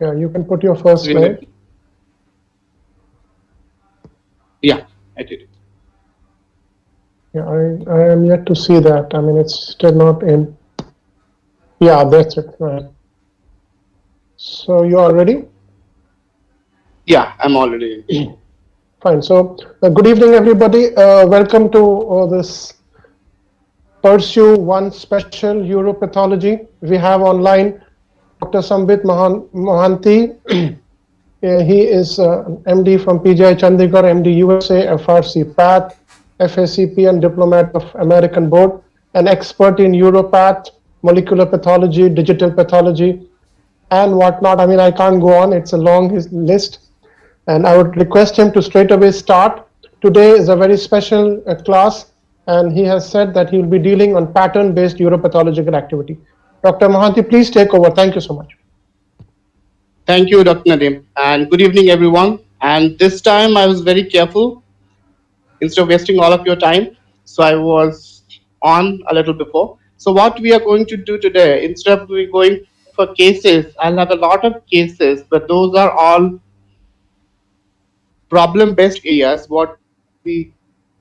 Yeah, you can put your first slide. Yeah, I did it. Yeah, I am yet to see that. I mean, it's still not in. Yeah, that's it. Right. So you are ready? Yeah, I'm already in. Fine. So good evening, everybody. Welcome to this Pursue One Special Uropathology. We have online Dr. Sambit Mohanty. He is MD from PGI Chandigarh, MD USA, FRC PATH, FACP, and diplomat of American Board, an expert in Uropath, molecular pathology, digital pathology, and whatnot. I mean, I can't go on. It's a long list. And I would request him to straight away start. Today is a very special class, and he has said that he will be dealing on pattern-based uropathological activity. Dr. Mohanty, please take over. Thank you so much. Thank you, Dr. Nadim, and good evening, everyone. And this time I was very careful instead of wasting all of your time. So I was on a little before. So what we are going to do today, instead of we going for cases, I'll have a lot of cases, but those are all problem-based areas. What we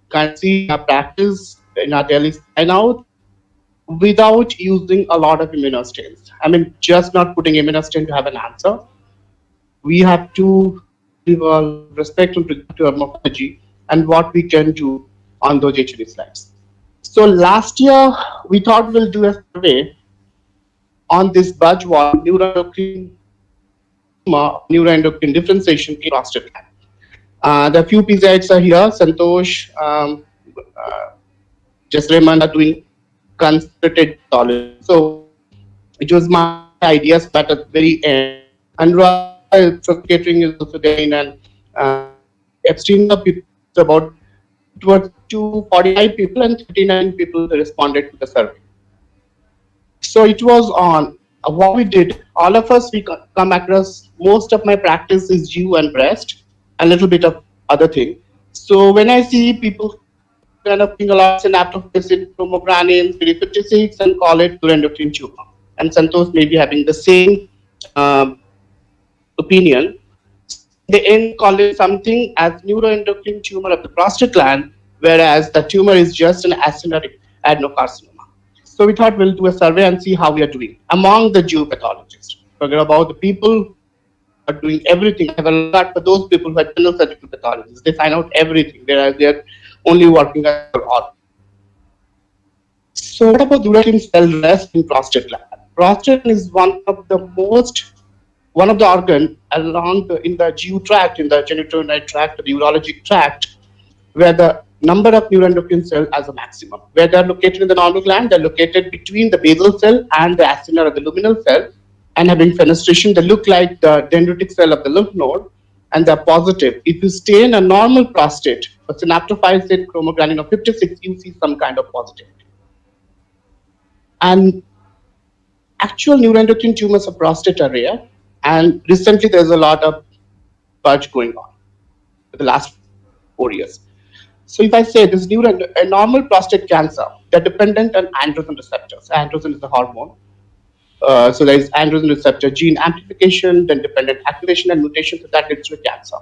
can see in our practice, in our daily sign out, without using a lot of immunostains. I mean, just not putting immunostain to have an answer. We have to give a lot of respect to our morphology and what we can do on those HUD slides. So last year, we thought we'll do a survey on this budge wall neuroendocrine tumor, neuroendocrine differentiation in prostate gland. The few PZs are here. Santosh, just Raymond are doing concentrated pathology. So it was my idea at the very end. Anurag from catering is also there, and extreme people about it was 245 people and 39 people responded to the survey. So it was on what we did. All of us we come across most of my practice is U and breast, a little bit of other thing. So when I see people kind of think a lot synaptophysin, chromogranins, CD56, and call it neuroendocrine tumor. And Santosh may be having the same um, opinion. So in the end, call it something as neuroendocrine tumor of the prostate gland, whereas the tumor is just an acidic adenocarcinoma. So we thought we'll do a survey and see how we are doing among the Jew pathologists. Forget about the people who are doing everything. I have a lot for those people who are general surgical pathologists. They find out everything, whereas they're only working as all. So what about urocrine cell rest in prostate gland? Prostate is one of the organ along in the GU tract, in the genitourinary tract, the urologic tract, where the number of neuroendocrine cells as a maximum. Where they're located in the normal gland, they're located between the basal cell and the acinar or the luminal cell, and having fenestration, they look like the dendritic cell of the lymph node, and they're positive. If you stay in a normal prostate, a synaptophysin chromogranin of 56, you see some kind of positivity. And actual neuroendocrine tumors of prostate are rare, and recently there's a lot of purge going on for the last 4 years. So if I say this a normal prostate cancer, they're dependent on androgen receptors. Androgen is the hormone. So there is androgen receptor gene amplification, then dependent activation and mutation, so that leads to a cancer.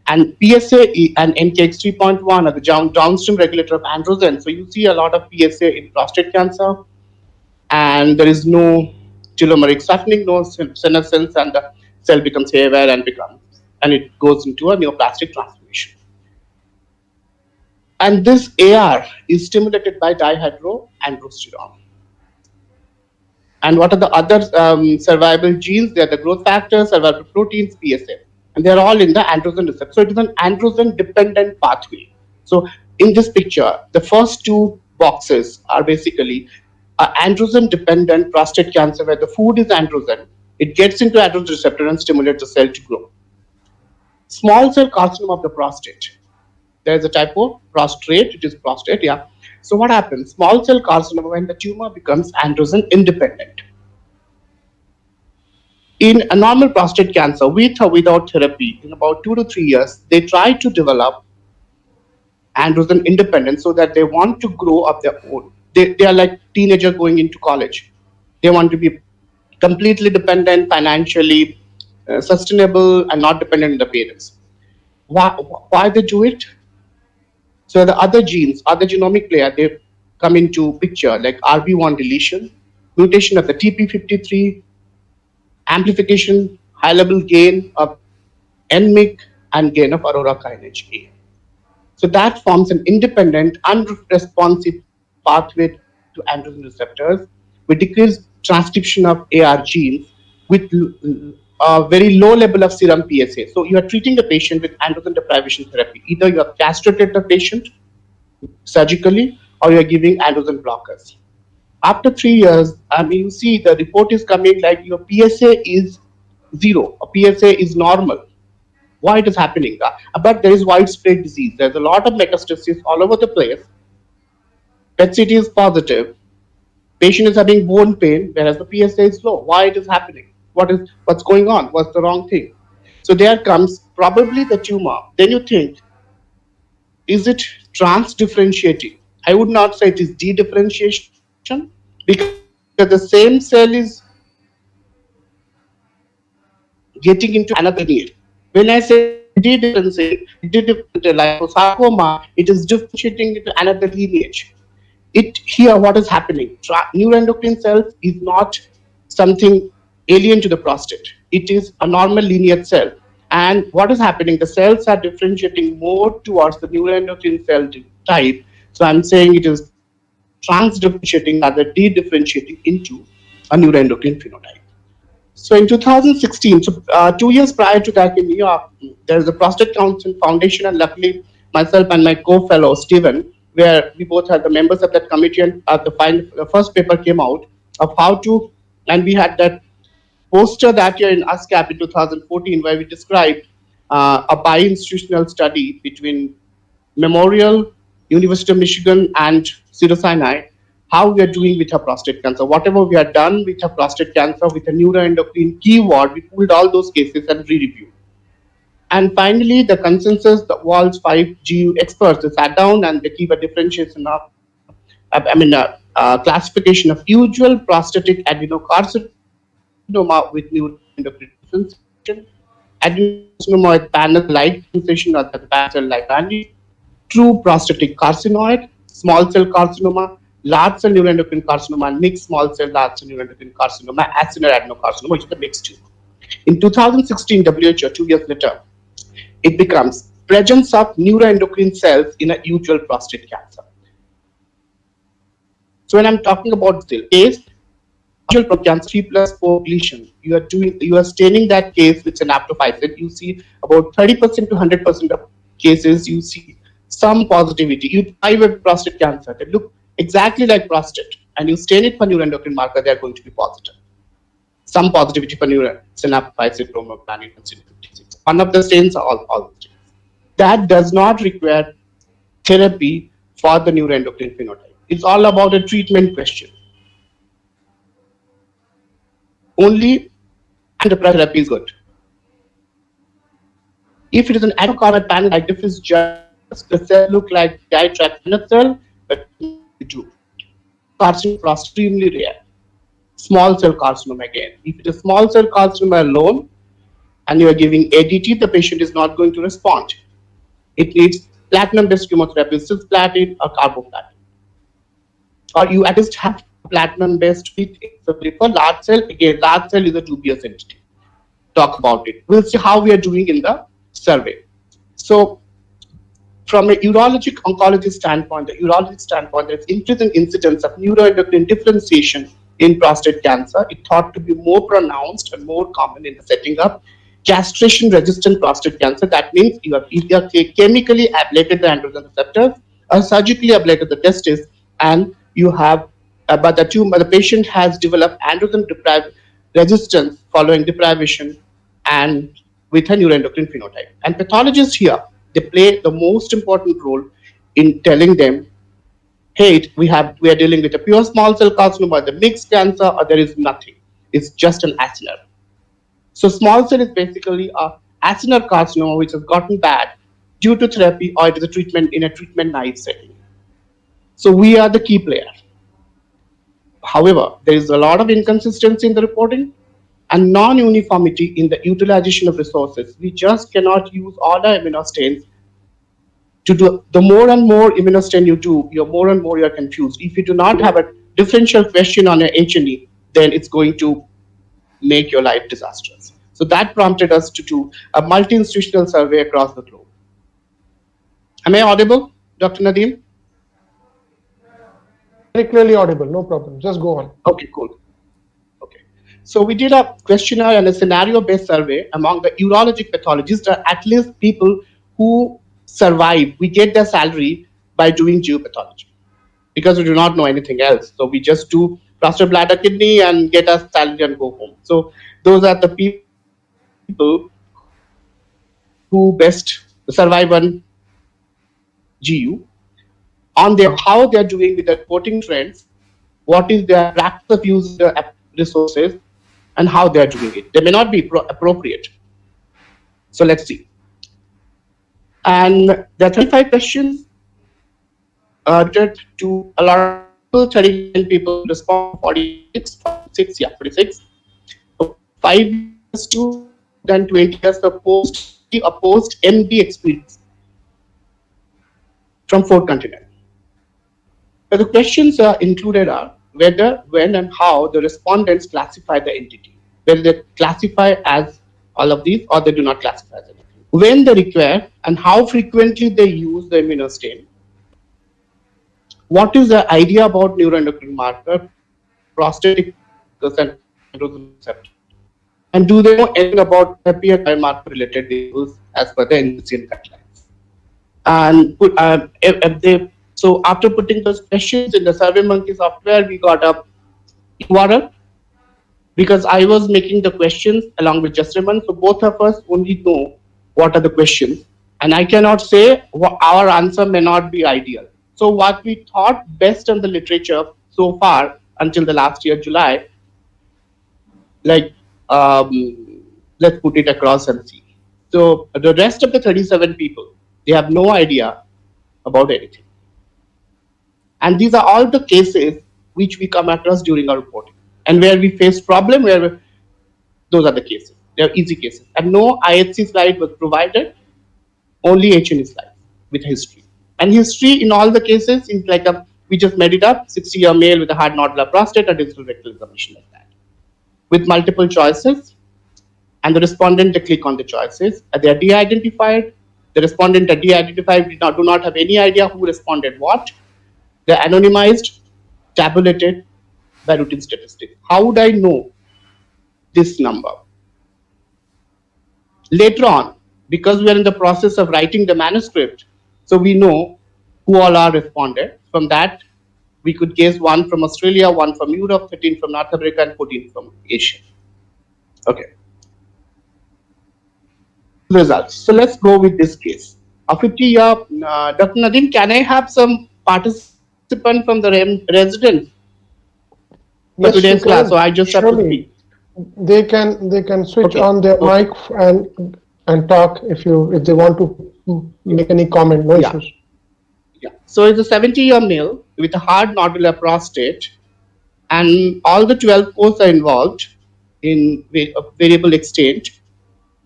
And PSA and NKX3.1 are the downstream regulator of androgen. So you see a lot of PSA in prostate cancer, and there is no telomeric softening, no senescence, and the cell becomes haywire and it goes into a neoplastic transformation. And this AR is stimulated by dihydroandrosterone. And what are the other survival genes? They are the growth factors, survival proteins, PSA, and they are all in the androgen receptor. So it is an androgen dependent pathway. So in this picture, the first two boxes are basically androgen dependent prostate cancer, where the food is androgen. It gets into androgen receptor and stimulates the cell to grow. Small cell carcinoma of the prostate. There is a typo, prostrate, it is prostate, yeah. So what happens? Small cell carcinoma, when the tumor becomes androgen independent. In a normal prostate cancer, with or without therapy, in about 2 to 3 years, they try to develop androgen independence so that they want to grow up their own. They are like teenagers going into college. They want to be completely dependent financially, sustainable and not dependent on the parents. Why they do it? So the other genes, other genomic layer, they come into picture like RB1 deletion, mutation of the TP53, amplification, high level gain of NMYC, and gain of Aurora kinase A. So that forms an independent, unresponsive pathway to androgen receptors with decreased transcription of AR genes with a very low level of serum PSA. So you are treating the patient with androgen deprivation therapy. Either you have castrated the patient surgically or you are giving androgen blockers. After 3 years, you see the report is coming like your PSA is zero, a PSA is normal. Why it is happening? But there is widespread disease. There's a lot of metastasis all over the place. PET-CT is positive. Patient is having bone pain, whereas the PSA is low. Why it is happening? What's going on? What's the wrong thing? So there comes probably the tumor. Then you think, is it trans-differentiating? I would not say it is de-differentiation because the same cell is getting into another lineage. When I say de-differentiate, liposarcoma, it is differentiating into another lineage. It here, what is happening? Neuroendocrine cells is not something alien to the prostate. It is a normal lineage cell. And what is happening? The cells are differentiating more towards the neuroendocrine cell type. So I'm saying it is trans-differentiating, rather de-differentiating into a neuroendocrine phenotype. So in 2016, so 2 years prior to that in New York, there is a Prostate Cancer Foundation, and luckily myself and my co-fellow Stephen, where we both are the members of that committee, and the first paper came out of how to, and we had that poster that year in ASCAP in 2014, where we described a bi-institutional study between Memorial, University of Michigan, and Cedars-Sinai, how we are doing with her prostate cancer. Whatever we have done with her prostate cancer with a neuroendocrine keyword, we pulled all those cases and re-reviewed. And finally, the consensus, the WALS 5G experts, they sat down and they keep a differentiation of, classification of usual prostatic adenocarcinoma with neuroendocrine differentiation, adenocarcinoma with panel-like differentiation or the panel-like range, true prostatic carcinoid, small cell carcinoma, large cell neuroendocrine carcinoma, and mixed small cell large cell neuroendocrine carcinoma, acinar adenocarcinoma, which is the mixed two. In 2016, WHO, 2 years later, it becomes presence of neuroendocrine cells in a usual prostate cancer. So when I'm talking about the case, usual prostate cancer 3+4 deletion, you are staining that case with synaptophysin. You see about 30% to 100% of cases you see some positivity. You try with prostate cancer, they look exactly like prostate, and you stain it for neuroendocrine marker, they are going to be positive. Some positivity for synaptophysin, bromoplanin, and CD56. One of the stains are all stains. That does not require therapy for the neuroendocrine phenotype. It's all about a treatment question. Only antidepressant therapy is good. If it is an adenocarcinoma panel, like this is just the cell look like diatractinate cell, but do. Carcinoma is extremely rare. Small cell carcinoma again. If it is small cell carcinoma alone and you are giving ADT, the patient is not going to respond. It needs platinum-based chemotherapy, cisplatin or carboplatin. Or you at least have platinum-based treatment. So for large cell, again, large cell is a dubious entity. Talk about it. We'll see how we are doing in the survey. So from a urologic oncology standpoint, there's increasing incidence of neuroendocrine differentiation in prostate cancer. It thought to be more pronounced and more common in the setting of castration-resistant prostate cancer. That means you have either chemically ablated the androgen receptors or surgically ablated the testis, and you have, but the patient has developed androgen-deprived resistance following deprivation and with a neuroendocrine phenotype. And pathologists here, they play the most important role in telling them, hey, we are dealing with a pure small cell carcinoma, the mixed cancer, or there is nothing. It's just an acinar. So small cell is basically a acinar carcinoma which has gotten bad due to therapy, or it is a treatment in a treatment-naive setting. So we are the key player. However, there is a lot of inconsistency in the reporting, and non-uniformity in the utilization of resources. We just cannot use all our immunostains to do. The more and more immunostain you do, you're more and more you're confused. If you do not have a differential question on your H&E, then it's going to make your life disastrous. So that prompted us to do a multi-institutional survey across the globe. Am I audible, Dr. Nadeem? Very clearly audible, no problem. Just go on. Okay, cool. Okay. So we did a questionnaire and a scenario-based survey among the urologic pathologists, or at least people who survive. We get their salary by doing geopathology because we do not know anything else. So we just do prostate, bladder, kidney, and get our salary and go home. So those are the people who best survive on GU. On their how they are doing with the reporting trends, what is their practice of using the resources, and how they are doing it. They may not be appropriate. So let's see. And there are 35 questions to a lot of people, 39 people respond, 46, 46. So 5 years to then 20 years of post MD experience from 4 continents. But the questions included are whether, when, and how the respondents classify the entity. Whether they classify as all of these or they do not classify as anything. When they require and how frequently they use the immunostain. What is the idea about neuroendocrine marker, prostatic and androgen receptor? And do they know anything about therapy and biomarker related issues as per the NCCN guidelines? And so after putting those questions in the SurveyMonkey software, we got a URL because I was making the questions along with Jasraman. So both of us only know what are the questions, and I cannot say our answer may not be ideal. So what we thought best on the literature so far until the last year, July, like let's put it across and see. So the rest of the 37 people, they have no idea about anything. And these are all the cases which we come across during our reporting. And where we face problem, those are the cases. They are easy cases. And no IHC slide was provided, only H&E slide with history. And history in all the cases is like we just made it up, 60-year male with a hard nodular prostate, a digital rectal examination like that. With multiple choices, and the respondent, they click on the choices. They are de-identified. The respondent are de-identified, do not have any idea who responded what. They're anonymized, tabulated by routine statistics. How would I know this number? Later on, because we are in the process of writing the manuscript, so we know who all are responded. From that, we could guess 1 from Australia, 1 from Europe, 13 from North America, and 14 from Asia. Okay. Results. So let's go with this case. A 50-year, Dr. Nadeem, can I have some participant from the residence for today's class? So I just have to speak. They can switch on their mic and talk if they want to make any comment. No issues. Yeah. So it's a 70-year male with a hard nodular prostate, and all the 12 codes are involved in variable extent.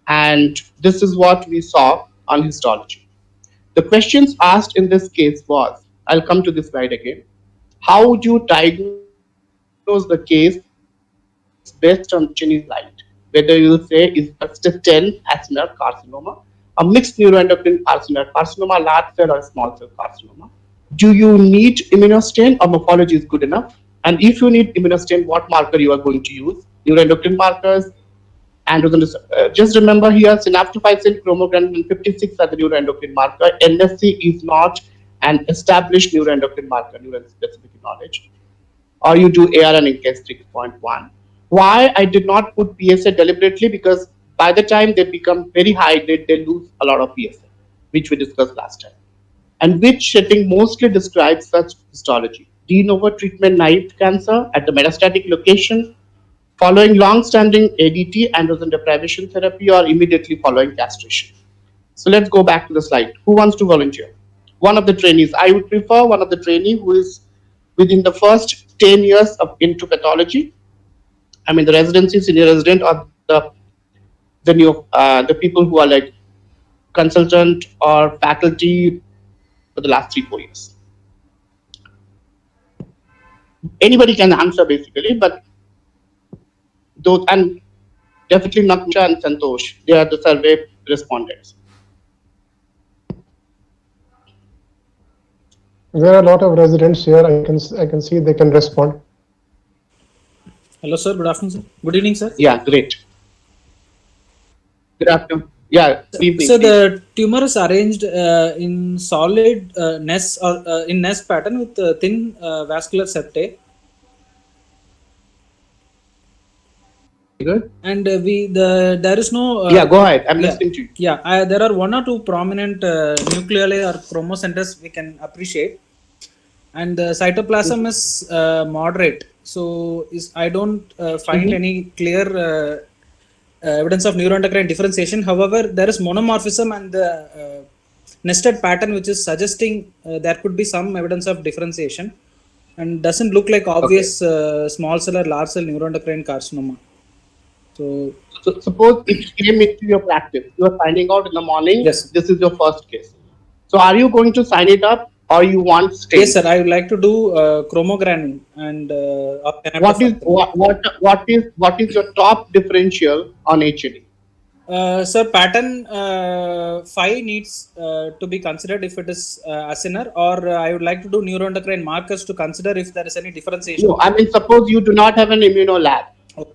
And this is what we saw on histology. The questions asked in this case was, I'll come to this slide again. How would you diagnose the case based on H&E slide? Whether you say is just a 10 acinar carcinoma, a mixed neuroendocrine carcinoma, large cell or small cell carcinoma. Do you need immunostain or morphology is good enough? And if you need immunostain, what marker you are going to use? Neuroendocrine markers, androgen. Just remember here, synaptophysin, chromogranin 56 are the neuroendocrine marker. NSC is not an established neuroendocrine marker, neurospecific knowledge. Or you do AR and NCAS 6.1. Why I did not put PSA deliberately? Because by the time they become very high, they lose a lot of PSA, which we discussed last time. And which setting mostly describes such histology? De novo treatment naive cancer at the metastatic location, following long-standing ADT, androgen deprivation therapy, or immediately following castration. So let's go back to the slide. Who wants to volunteer? One of the trainees. I would prefer one of the trainees who is within the first 10 years into pathology I mean, the residency, senior resident, or the new the people who are like consultant or faculty for the last 3-4 years. Anybody can answer basically, but those, and definitely not Nisha and Santosh. They are the survey respondents. There are a lot of residents here. I can see they can respond. Hello, sir. Good afternoon, sir. Good evening, sir. Yeah, great. Good afternoon. Yeah, good evening. So the tumor is arranged in solid nest or in nest pattern with thin vascular septae, Good. and there is no Yeah, go ahead. I'm yeah. listening to you. Yeah, there are 1 or 2 prominent nucleoli or chromocenters we can appreciate, and the cytoplasm is moderate. So I don't find any clear evidence of neuroendocrine differentiation. However, there is monomorphism and the nested pattern, which is suggesting there could be some evidence of differentiation, and doesn't look like obvious small cell or large cell neuroendocrine carcinoma. So Suppose it came into your practice, you are signing out in the morning. Yes. This is your first case. So are you going to sign it up, or you want stain? yes, sir, I would like to do chromogranin and What is your top differential on HLE? Sir, pattern 5 needs to be considered if it is acinar, or I would like to do neuroendocrine markers to consider if there is any differentiation. No, I mean, suppose you do not have an immuno lab.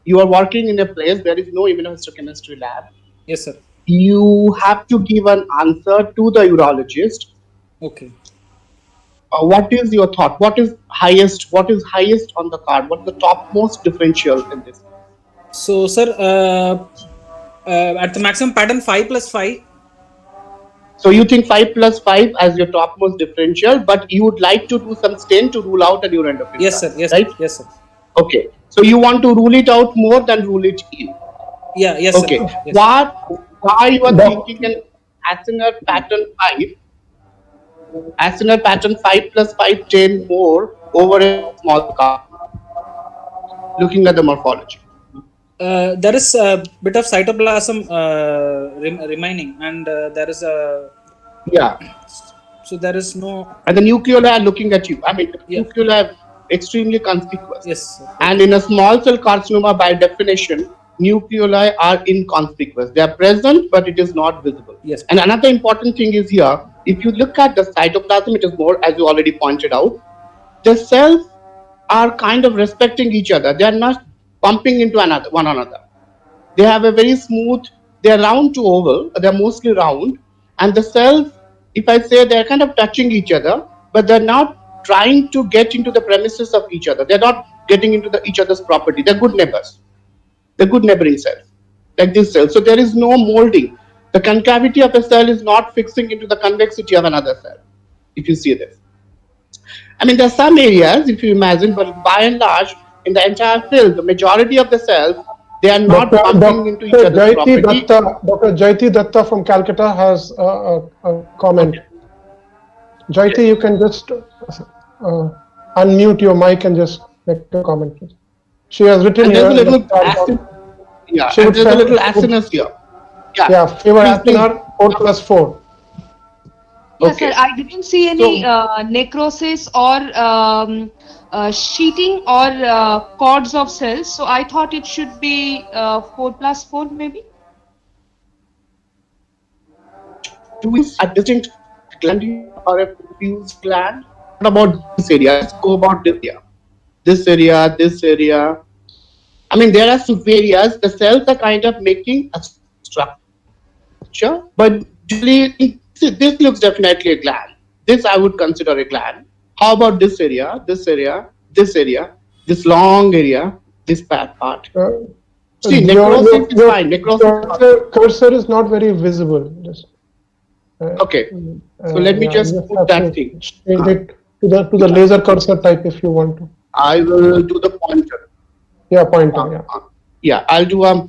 You are working in a place there is no immunohistochemistry lab. Yes, sir. You have to give an answer to the urologist. Okay. What is your thought? What is highest? What is highest on the card? What is the topmost differential in this? So, sir, at the maximum pattern 5 plus 5. So you think 5 plus 5 as your topmost differential, but you would like to do some stain to rule out a neuroendocrine. Yes, sir. Yes, right? sir. Yes, sir. Okay. So you want to rule it out more than rule it in. Yeah. Yes, Okay. sir. Yes. Why you are thinking an acinar pattern 5? Acinar pattern 5 plus 5 10 more over a small card. Looking at the morphology. There is a bit of cytoplasm remaining, and there is a Yeah. so there is no. And the nucleoli are looking at you. I mean, the Yeah. nucleoli are extremely conspicuous. Yes, sir. And in a small cell carcinoma, by definition, nucleoli are inconspicuous. They are present, but it is not visible. Yes. And another important thing is here, if you look at the cytoplasm, it is more, as you already pointed out, the cells are kind of respecting each other. They are not bumping into one another. They have a very smooth, they are round to oval, they are mostly round. And the cells, if I say, they are kind of touching each other, but they're not trying to get into the premises of each other. They're not getting into each other's property. They're good neighbors. They're good neighboring cells, like this cell. So there is no molding. The concavity of a cell is not fixing into the convexity of another cell, if you see this. I mean, there are some areas, if you imagine, but by and large, in the entire field, the majority of the cells, they are not bumping into each other's property. Dr. Jaiti Datta from Calcutta has a comment. Jaiti, you can just unmute your mic and just make a comment, please. She has written And here. there's a little acid, yeah, She and would there's a say- little acinus here. Yeah, favor Please, acinar 4+4. Yes, Okay. sir. I didn't see any necrosis or sheeting or cords of cells, so I thought it should be 4+4 maybe. Do we a distinct gland or a fused gland? What about this area? Let's go about this area. This area, this area. I mean, there are some areas, the cells are kind of making a structure, but usually this looks definitely a gland. This I would consider a gland. How about this area, this area, this area, this long area, this part? See, necrosis is fine. Necrosis is fine. Cursor is not very visible. Okay. So let me just put have that to thing. Change it to the laser cursor type if you want to. I will do the pointer. Yeah, pointer. Yeah. Yeah, I'll do a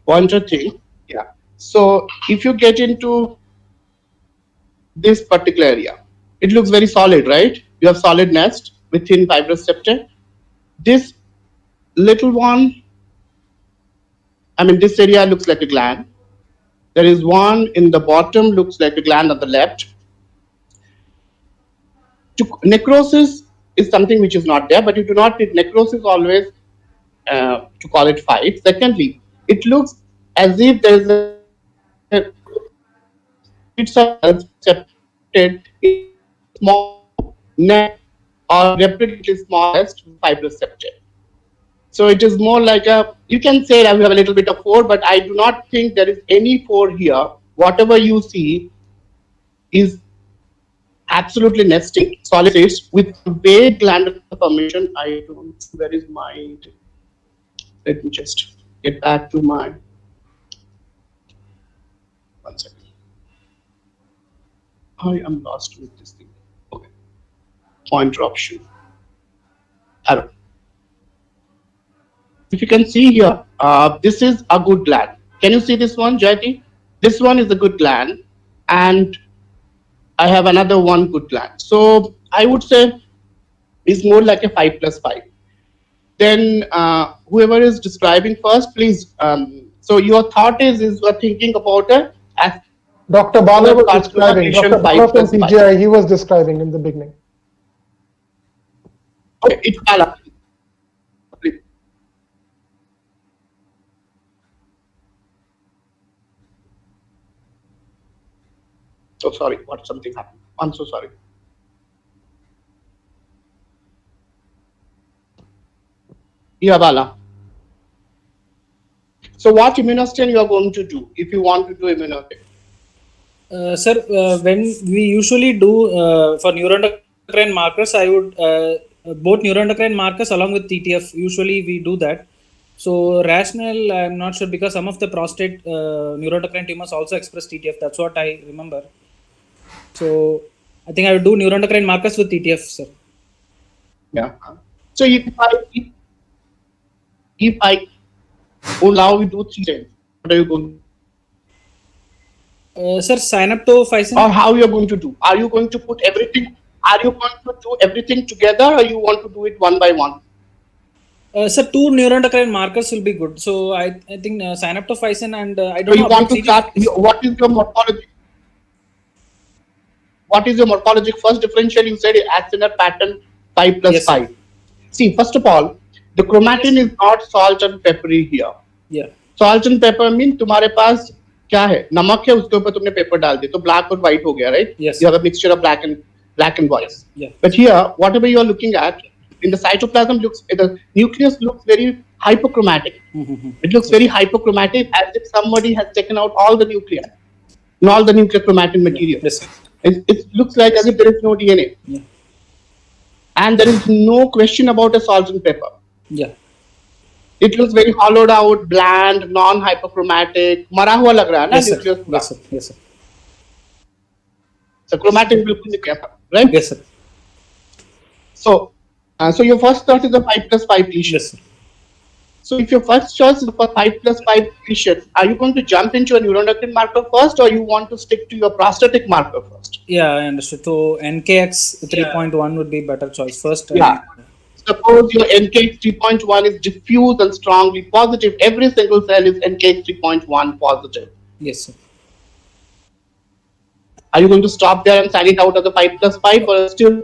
pointer thing. Yeah. So if you get into this particular area, it looks very solid, right? You have solid nest within fibrous septum. This little one I mean, this area looks like a gland. There is one in the bottom, looks like a gland on the left. Necrosis is something which is not there, but you do not need necrosis always to call it 5. Secondly, it looks as if there is a bits of separated in small neck or repetitively smallest fibrous septate. So it is more like a, you can say that we have a little bit of 4, but I do not think there is any 4 here. Whatever you see is absolutely nesting solid states with vague glandular formation. I don't see where is my, let me just get back to my, 1 second. I am lost with this thing. Okay. Pointer option. Arrow. If you can see here, this is a good gland. Can you see this one, Jayati? This one is a good gland, and I have another one good gland. So I would say it's more like a 5 plus 5. Then whoever is describing first, please. So your thought is you are thinking about a as Dr. Bala was carcinoma describing. patient Dr. 5 Bala from plus 5. PGI, he was describing in the beginning. Okay, it's Bala. Please. So sorry, what something happened. I'm so sorry. Yeah, Bala. So what immunostain you are going to do if you want to do immunostain? Sir, when we usually do for neuroendocrine markers, I would both neuroendocrine markers along with TTF. Usually we do that. So rational, I'm not sure because some of the prostate neuroendocrine tumors also express TTF. That's what I remember. So I think I would do neuroendocrine markers with TTF, sir. Yeah. So if I allow you to do 3 things, what are you going Sir, synaptophysin. or how you are going to do? Are you going to put everything? Are you going to do everything together, or you want to do it one by one? Sir, 2 neuroendocrine markers will be good. So I think synaptophysin and I So don't you know. want to start. What is your morphology? What is your morphology? First differential you said is acinar pattern 5 plus Yes, sir. 5. See, first of all, the chromatin is not salt and peppery here. Yeah. Salt and pepper mean तुम्हारे पास क्या है? नमक है, उसके ऊपर तुमने paper डाल दिया, तो black और white हो गया, right? Yes. You have a mixture of black and white. Yeah. But here, whatever you are looking at in the cytoplasm the nucleus looks very hypochromatic. It looks very hypochromatic, as if somebody has taken out all the nuclei, and all the nuclear chromatin material. Yes, sir. It looks like as if there is no DNA. Yeah. And there is no question about a salt and pepper. Yeah. It looks very hollowed out, bland, non-hypochromatic. मरा हुआ लग रहा है ना Yes, sir. nucleus पूरा. Yes, sir. Yes, sir. So chromatin बिल्कुल नहीं गया, right? Yes, sir. So, so your first choice is a 5 plus 5 lesion. Yes, sir. So if your first choice is for 5 plus 5 lesion, are you going to jump into a neuroendocrine marker first, or you want to stick to your prostatic marker first? Yeah, I understood. So NKX 3.1 would be better choice first. Yeah. Suppose your NKX 3.1 is diffuse and strongly positive. Every single cell is NKX 3.1 positive. Yes, sir. Are you going to stop there and sign it out as a 5 plus 5, or still?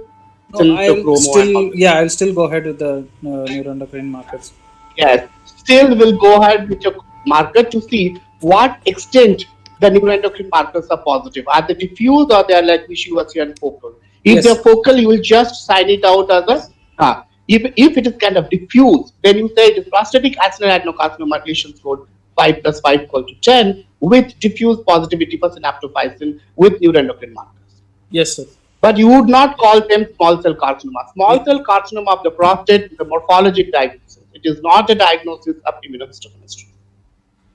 No, I'll still go ahead with the neuroendocrine markers. Yes, still will go ahead with your marker to see what extent the neuroendocrine markers are positive. Are they diffuse or they are like wishy-washy and focal? If Yes. they're focal, you will just sign it out as a. If it is kind of diffuse, then you say it is prostatic acinar adenocarcinoma lesion score 5 plus 5 equal to 10 with diffuse positivity for synaptophysin with neuroendocrine markers. Yes, sir. But you would not call them small cell carcinoma. Small cell carcinoma of the prostate is a morphologic diagnosis. It is not a diagnosis of immunohistochemistry.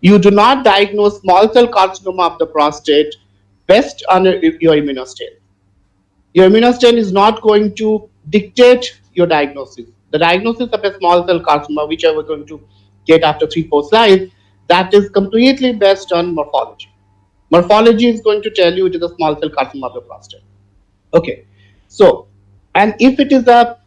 You do not diagnose small cell carcinoma of the prostate based on your immunostain. Your immunostain is not going to dictate your diagnosis. The diagnosis of a small cell carcinoma, which I was going to get after 3-4 slides, that is completely based on morphology. Morphology is going to tell you it is a small cell carcinoma of the prostate. Okay, so, and if it is a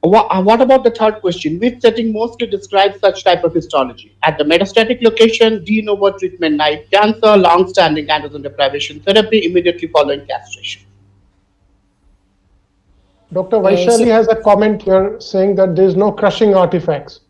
What about the third question? Which setting mostly describes such type of histology? At the metastatic location, de novo treatment, naive cancer, long-standing androgen deprivation therapy immediately following castration. Dr. Vaishali has a comment here saying that there is no crushing artifacts.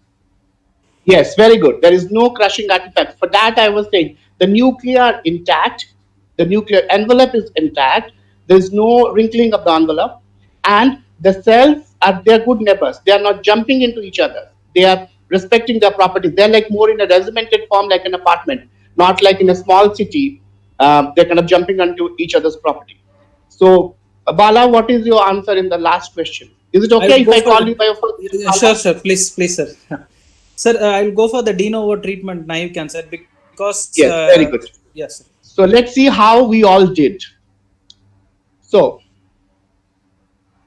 Yes, very good. There is no crushing artifact. For that, I was saying the nuclear intact, the nuclear envelope is intact. There is no wrinkling of the envelope, and the cells are they're good neighbors. They are not jumping into each other. They are respecting their properties. They're like more in a regimented form, like an apartment, not like in a small city. They're kind of jumping onto each other's property. So, Bala, what is your answer in the last question? Is it okay if I call you by your first? Sure, sir. Please, sir. Sir, I'll go for the de novo treatment naive cancer because. Yes, very good. Yes, sir. So let's see how we all did. So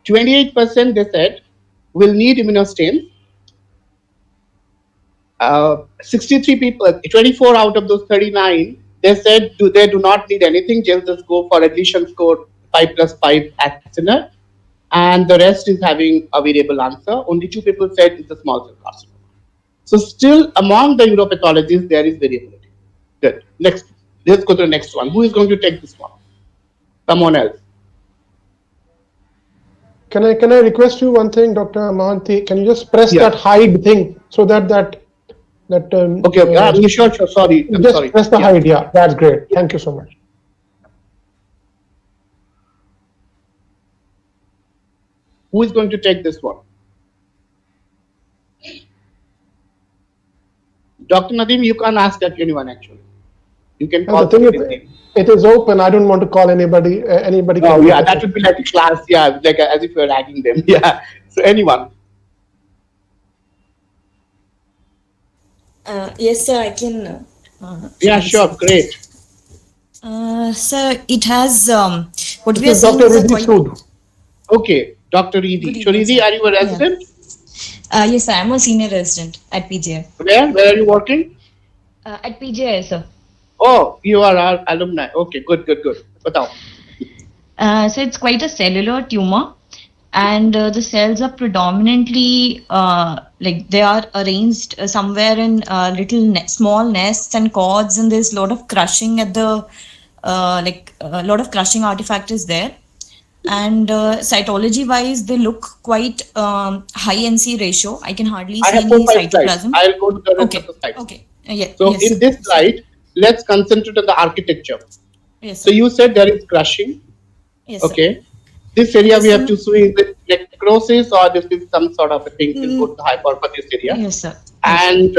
28% they said will need immunostain. 63 people, 24 out of those 39, they said they do not need anything, just go for addition score 5+5 at Sinner, and the rest is having a variable answer. Only 2 people said it's a small cell carcinoma. So still among the uropathologists there is variability. Good. Next, let's go to the next one. Who is going to take this one? Someone else. Can I request you one thing, Dr. Mohanty? Can you just press Yeah. that hide thing so that Okay. Sure. Sorry. I'm just sorry. press the Yeah. hide. Yeah, that's great. Thank you so much. Who is going to take this one? Dr. Nadeem, you can't ask that anyone actually. You can call The thing somebody. is, it is open. I don't want to call anybody. Anybody. Oh can yeah, take that it. would be like a class. Yeah, like as if you're ragging them. Yeah. So anyone. Yes, sir, I can. Yeah, sure. Great. Sir, it has what we are This is seeing Dr. is a Riddhi quite. Sood. Okay, Dr. Good Riddhi. evening, So Riddhi, sir. are you a resident? Yes, sir, I'm a senior resident at PGI. Where are you working? At PGI, sir. Oh, you are our alumni. Okay, good. Batao. So it's quite a cellular tumor, and the cells are predominantly like they are arranged somewhere in little small nests and cords, and there's a lot of crushing at the like a lot of crushing artifact is there. And cytology wise, they look quite high NC ratio. I can hardly I see have 4-5 any slides. cytoplasm. I'll go to the rest Okay. of the slides. Okay. Yeah. So yes, in sir. this slide, let's concentrate on the architecture. Yes. So Sir. you said there is crushing. Yes, sir. Okay. This area we Yes, have sir. to see is it necrosis or this is some sort of a thing. We'll go to the hyper for this area. Yes, sir. And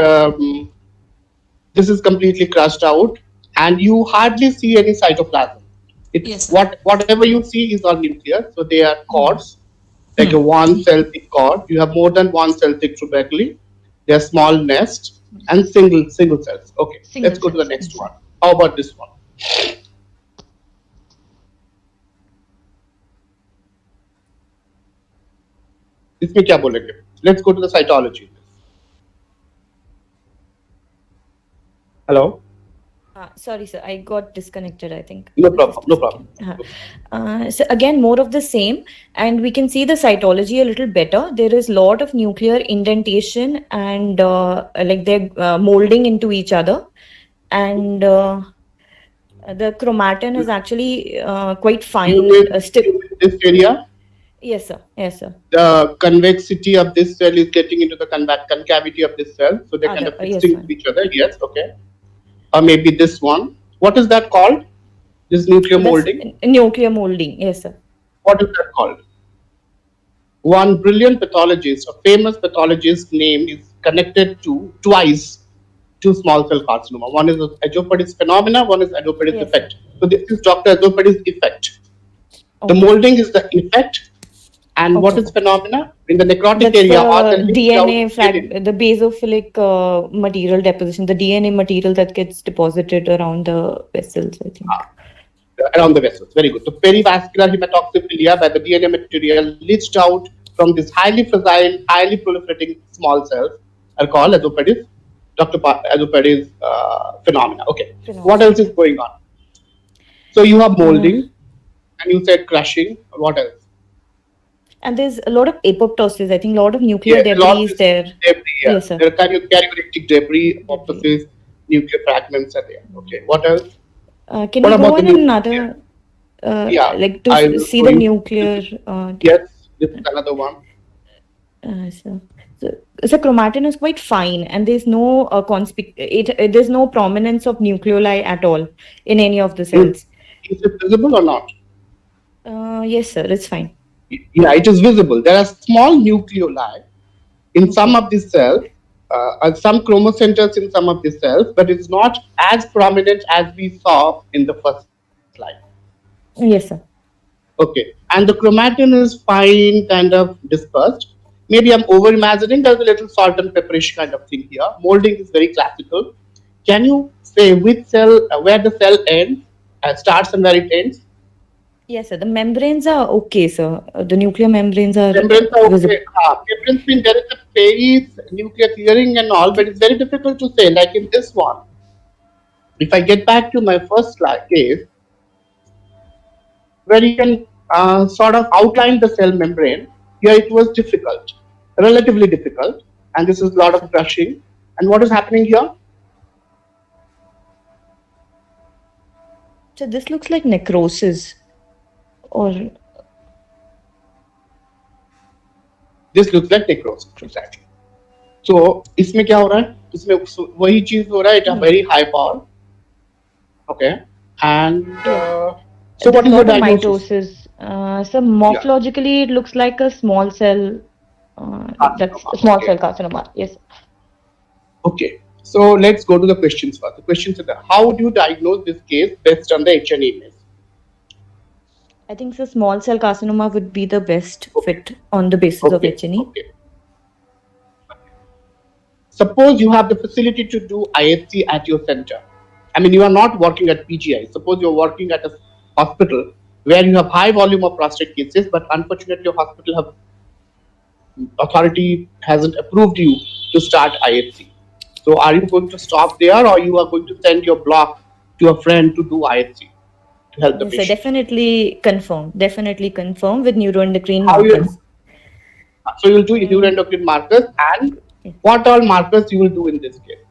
this is completely crushed out, and you hardly see any cytoplasm. Yes, sir. Whatever you see is all nuclear. So they are cords, like a one cell thick cord. You have more than one cell thick tubercle. They are small nest and single cells. Okay, Single let's go to the cells. next one. How about this one? इसमें क्या बोलेंगे? Let's go to the cytology. Hello. Sorry, sir, I got disconnected, I think. No problem. No problem. So again, more of the same, and we can see the cytology a little better. There is lot of nuclear indentation and like they're molding into each other, and the chromatin is actually quite fine. You will Still, this area. yes, sir. Yes, sir. The convexity of this cell is getting into the concavity of this cell, so they kind of Yes, fixing sir. to each other. Yes, okay. Or maybe this one. What is that called? This nuclear That's molding. nuclear molding. Yes, sir. What is that called? One brilliant pathologist, a famous pathologist name is connected to twice to small cell carcinoma. One is Azopadis phenomena, one is Azopadis Yes, effect. So this is Dr. Azopadis effect. The Okay. molding is the effect. And what Okay. is phenomena? In the necrotic That's area or the the DNA the basophilic material deposition, the DNA material that gets deposited around the vessels, I think. around the vessels. Very good. So perivascular hematoxyphilia, where the DNA material leached out from these highly fragile, highly proliferating small cells, are called Azopadis. Azopadis phenomena. Okay. Phenomena. What else is going on? So you have molding, and you said crushing. What else? And there's a lot of apoptosis. I think a lot of nuclear Yeah, a lot debris of is there. debris. Yeah. Yes, sir. There are karyotic debris, apoptosis, nuclear fragments are there. Okay. What else? Can What we about go the on in nuclear? another, Yeah, like to I will see show the you. nuclear? Yes, this is another one. So chromatin is quite fine, and there's no there's no prominence of nucleoli at all in any of the Is, cells. is it visible or not? Yes, sir, it's fine. Yeah, it is visible. There are small nucleoli in some Okay. of these cells, and some chromocenters in some of these cells, but it's not as prominent as we saw in the first slide. Yes, sir. Okay, and the chromatin is fine, kind of dispersed. Maybe I'm over imagining. There's a little salt and pepperish kind of thing here. Molding is very classical. Can you say which cell, where the cell ends, starts and where it ends? Yes, sir. The membranes are okay, sir. The nuclear membranes are Membranes are visible. okay. Membranes mean there is a phase, nuclear clearing and all, but it's very difficult to say. Like in this one, if I get back to my first slide case, where you can sort of outline the cell membrane, here it was difficult, relatively difficult, and this is a lot of brushing. And what is happening here? So this looks like necrosis, or This looks like necrosis, exactly. So इसमें क्या हो रहा है? इसमें वही चीज हो रहा है. It's a very high power. Okay, and so what there's is a the lot of diagnosis? mitosis. So morphologically, it looks like a small cell. That's a small Okay. cell carcinoma. Yes. Okay, so let's go to the questions first. The questions are there. How would you diagnose this case based on the H&E image? I think the small cell carcinoma would be the best fit on the basis of H&E. Okay. Suppose you have the facility to do IHC at your center. I mean, you are not working at PGI. Suppose you're working at a hospital where you have high volume of prostate cases, but unfortunately your hospital authority hasn't approved you to start IHC. So are you going to stop there, or you are going to send your block to a friend to do IHC to help the Yes, sir, patient? definitely confirm with neuroendocrine How you- markers. So you'll do neuroendocrine markers, and what all markers you will do in this case?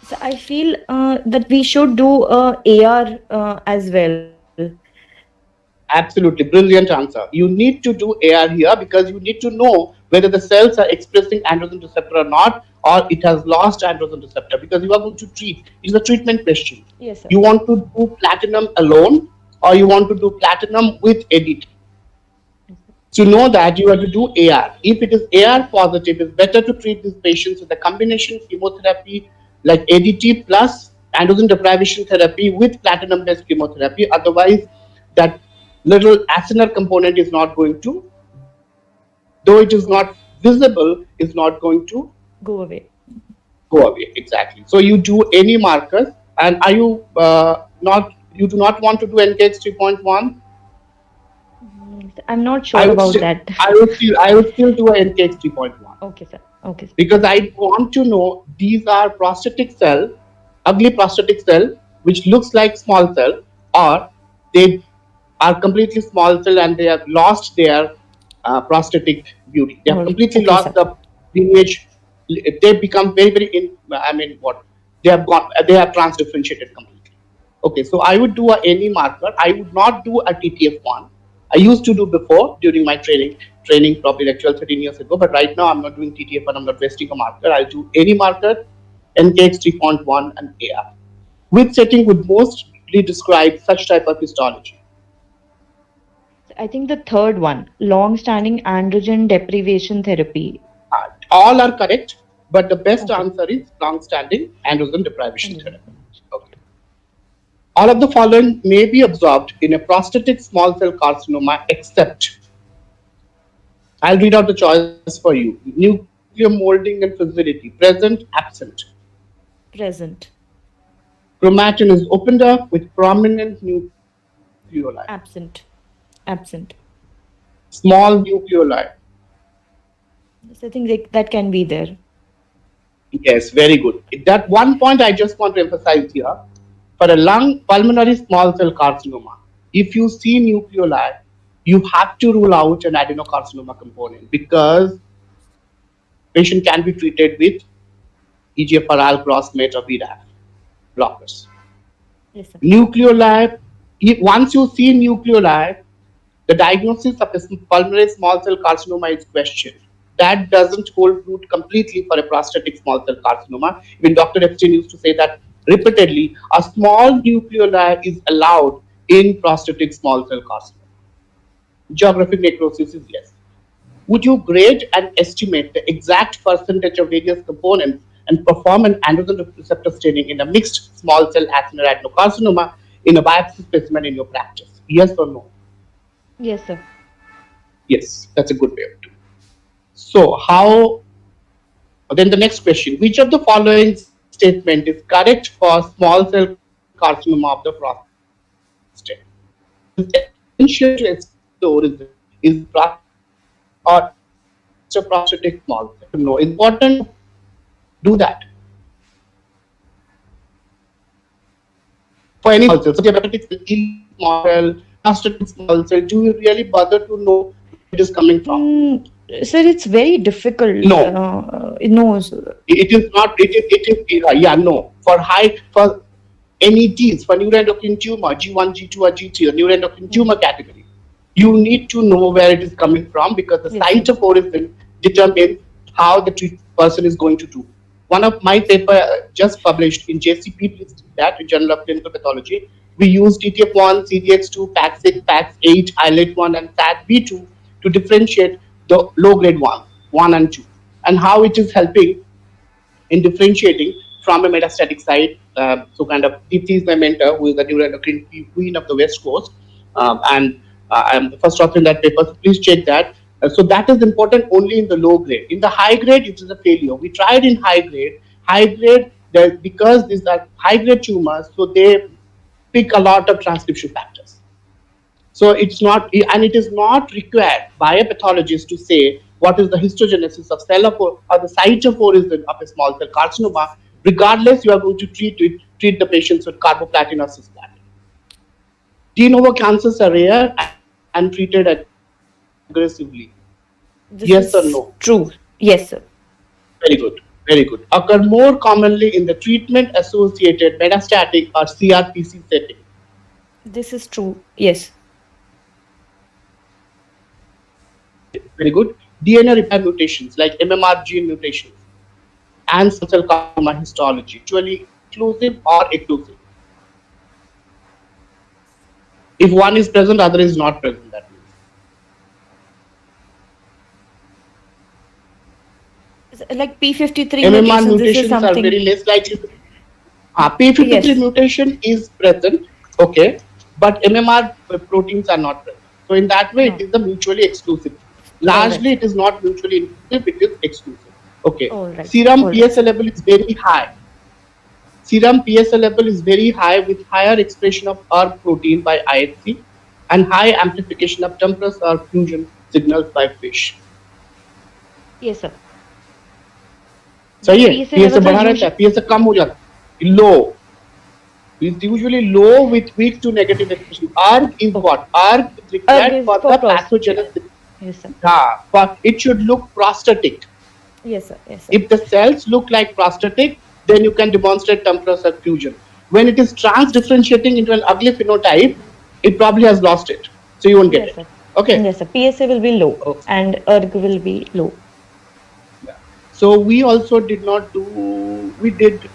So I feel that we should do AR as well. Absolutely brilliant answer. You need to do AR here because you need to know whether the cells are expressing androgen receptor or not, or it has lost androgen receptor, because you are going to treat. It's a treatment question. Yes, sir. You want to do platinum alone, or you want to do platinum with ADT. To know that, you have to do AR. If it is AR positive, it's better to treat these patients with a combination chemotherapy like ADT plus androgen deprivation therapy with platinum based chemotherapy. Otherwise, that little acinar component is not going to, though it is not visible, is not going to Go away. go away. Exactly. So you do any markers, and are you you do not want to do NKX 3.1? I'm not sure about that. I will still do a NKX 3.1. Okay, sir. Okay. Because I want to know these are prostatic cell, ugly prostatic cell, which looks like small cell, or they are completely small cell and they have lost their prostatic beauty. They have completely okay, lost sir. the lineage. They become very they have gone. They have transdifferentiated completely. Okay, so I would do a any marker. I would not do a TTF1. I used to do before during my training probably like 12, 13 years ago, but right now I'm not doing TTF1, I'm not wasting a marker. I'll do any marker, NKX 3.1 and AR. Which setting would mostly describe such type of histology? I think the third one, long-standing androgen deprivation therapy. All are correct, but the best answer is long-standing androgen deprivation therapy. Okay. All of the following may be absorbed in a prostatic small cell carcinoma except, I'll read out the choice for you. Nuclear molding and fragility, present, absent. Present. Chromatin is opened up with prominent nucleoli. Absent. Absent. Small nucleoli. So I think that can be there. Yes, very good. That one point I just want to emphasize here. For a lung pulmonary small cell carcinoma, if you see nucleoli, you have to rule out an adenocarcinoma component because patient can be treated with EGFR cross-met or BRAF blockers. Yes, sir. Nucleoli, once you see nucleoli, the diagnosis of a pulmonary small cell carcinoma is questioned. That doesn't hold root completely for a prostatic small cell carcinoma. Even Dr. Epstein used to say that repeatedly, a small nucleoli is allowed in prostatic small cell carcinoma. Geographic necrosis is yes. Would you grade and estimate the exact percentage of various components and perform an androgen receptor staining in a mixed small cell acinar adenocarcinoma in a biopsy specimen in your practice? Yes or no? Yes, sir. Yes, that's a good way of doing it. So how, then the next question, which of the following statement is correct for small cell carcinoma of the prostate? Essential to explain the origin is prostate or prostatic small cell. No, it's important to do that for any small cell. So diabetic small cell, prostatic small cell, do you really bother to know where it is coming from? Sir, it's very difficult. No. No, sir. It is not. Yeah, no. For NETs, for neuroendocrine tumor, G1, G2, or G3, or neuroendocrine tumor category, you need to know where it is coming from because the Yes, site of origin determines how the person is going to do. One of my paper just published in JCP, that in Journal of Clinical Pathology, we used TTF1, CDX2, PAX6, PAX8, ILET1, and SAT-B2 to differentiate the low-grade 1 and 2, and how it is helping in differentiating from a metastatic site. So kind of, Deepthi is my mentor, who is the neuroendocrine queen of the West Coast, and I'm the first author in that paper, so please check that. So that is important only in the low grade. In the high grade, it is a failure. We tried in high grade, because these are high grade tumors, so they pick a lot of transcription factors. So it's not, and it is not required by a pathologist to say what is the histogenesis of cell or the site of origin of a small cell carcinoma. Regardless, you are going to treat the patients with carboplatin or cisplatin. De novo cancers are rare and treated aggressively. This Yes or is no? true. Yes, sir. Very good. Very good. Occur more commonly in the treatment-associated metastatic or CRPC setting. This is true. Yes. Very good. DNA repair mutations like MMR gene mutations and small cell carcinoma histology, usually inclusive or exclusive. If one is present, other is not present. That means. Like P53 MMR mutations, this is mutations are something. very less likely. P53 Yes. mutation is present, okay, but MMR proteins are not present. So in that way, it is the mutually exclusive. Largely, it is not mutually inclusive; it is exclusive. Okay. All right. Serum All right. PSA level is very high. Serum PSA level is very high with higher expression of ERK protein by IHC and high amplification of TMPRSS or fusion signals by FISH. Yes, sir. सही है, PSA PSA levels बढ़ा are रहता है, PSA कम हो जाता है, low. It's usually low with weak to negative expression. ERK is what? ERK is required is for for the prostate. pathogenesis. Yes, sir. But it should look prostatic. Yes, sir. Yes, sir. If the cells look like prostatic, then you can demonstrate TMPRSS fusion. When it is trans-differentiating into an ugly phenotype, it probably has lost it. So you won't get Yes, it. sir. Okay. Yes, sir. PSA will be low Okay. and ERG will be low. So we also did not do, we did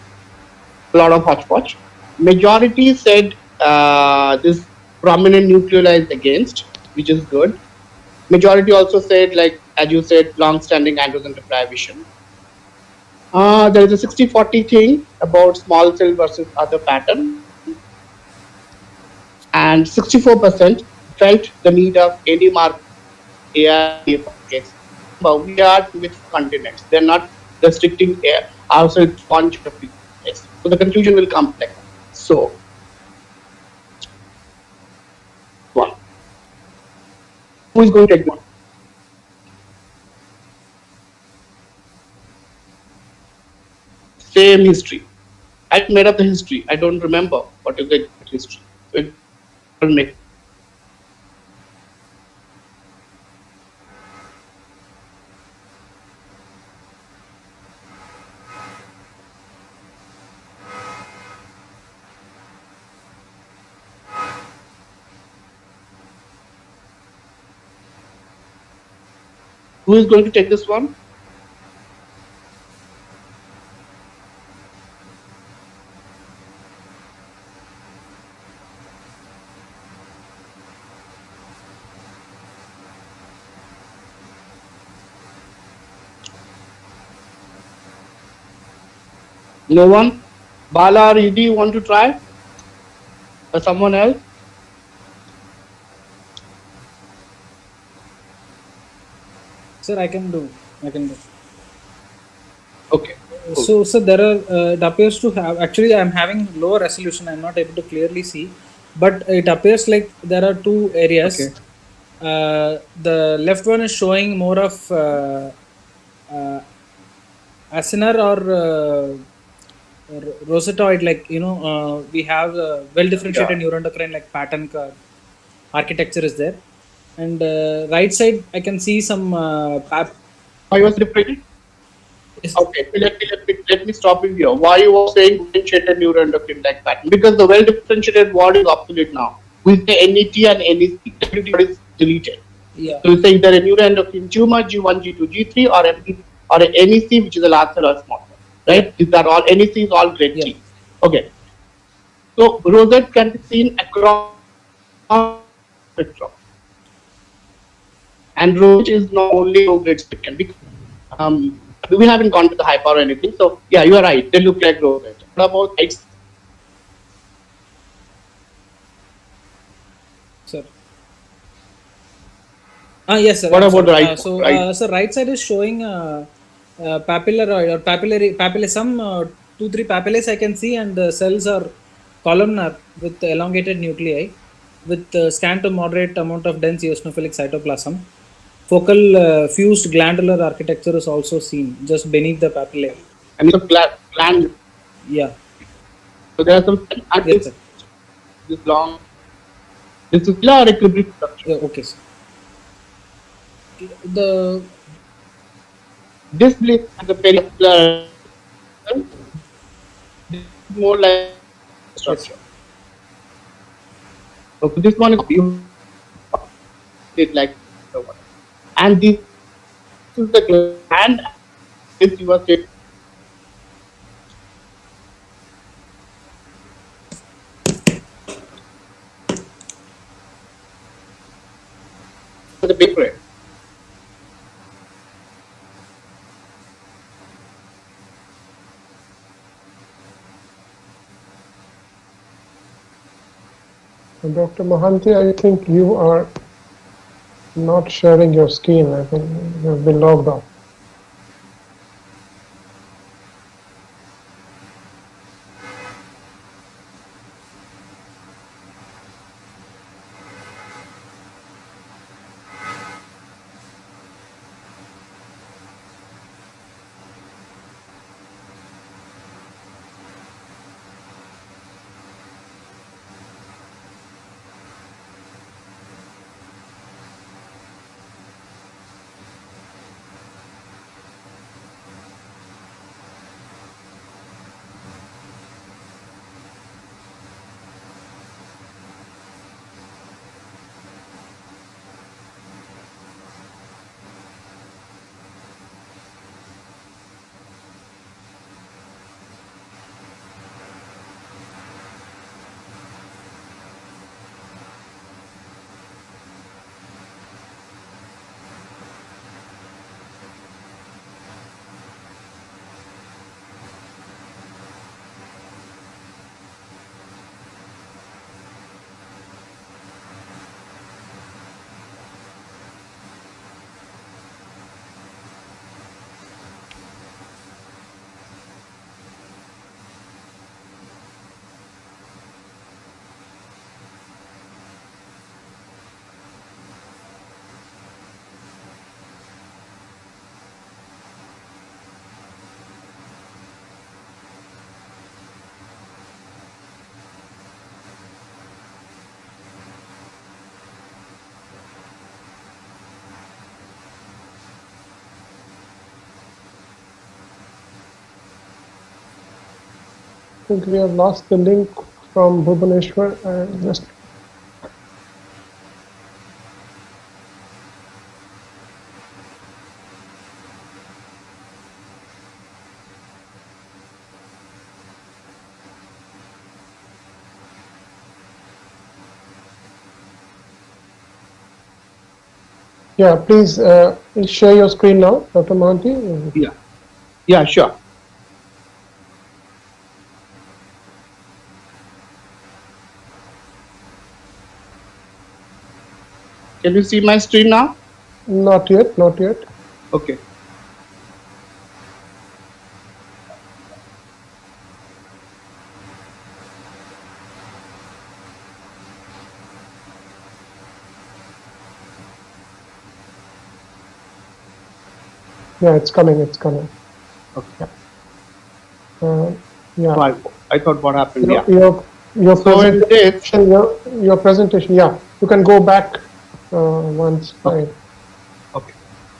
a lot of hodgepodge. Majority said this prominent nucleoli is against, which is good. Majority also said, like, as you said, long-standing androgen deprivation. There is a 60-40 thing about small cell versus other pattern. And 64% felt the need of any mark AR case. But we are with continents. They're not restricting ourselves to one geographic place. So the conclusion will come like that. So, one. Who is going to take one? Same history. I made up the history. I don't remember what is the history. So it doesn't make Who is going to take this one? No one? Bala or Edie, you want to try? Or someone else? Sir, I can do. I can do. Okay. Cool. So there are. It appears to have. Actually, I'm having lower resolution. I'm not able to clearly see, but it appears like there are two areas. Okay. The left one is showing more of acinar or rosetoid, like we have well differentiated neuroendocrine like pattern architecture is there, and right side I can see some Why was different? is- Okay, so let me stop you here. Why you were saying differentiated neuroendocrine like pattern? Because the well differentiated word is obsolete now. We say NET and NEC. Everything is deleted. yeah. So we say either a neuroendocrine tumor, G1, G2, G3, or a NEC, which is a large cell or small cell. Right? These are all NEC is all grade Yeah. 3. Okay. So rosette can be seen across spectrum. And rosette is not only low grade spectrum. We haven't gone to the high power or anything. So yeah, you are right. They look like rosette. What about heights? Sir. Yes, sir. What I'm about sorry. right? So, Right. so right side is showing papillaroid or papillary some 2-3 papillae I can see, and the cells are columnar with elongated nuclei with scant to moderate amount of dense eosinophilic cytoplasm. Focal fused glandular architecture is also seen just beneath the papillae. I mean, the gland. Yeah. So there are some. Yes, sir. This long. This is or a cubic structure. Yeah, okay, sir. The This place is a periaplar. This is more like structure. So this one is you it like and this is the gland. This you are saying the big brain. Dr. Mohanty, I think you are not sharing your screen. I think you've been logged off. I think we have lost the link from Bhubaneswar. Just Yeah, please share your screen now, Dr. Mohanty. Yeah. Yeah, sure. Can you see my screen now? Not yet, not yet. Okay. Yeah, it's coming, it's coming. Okay. Yeah. So I thought what happened. Your, Yeah. your So in this, presentation, your presentation, yeah. You can go back once. Okay. Okay.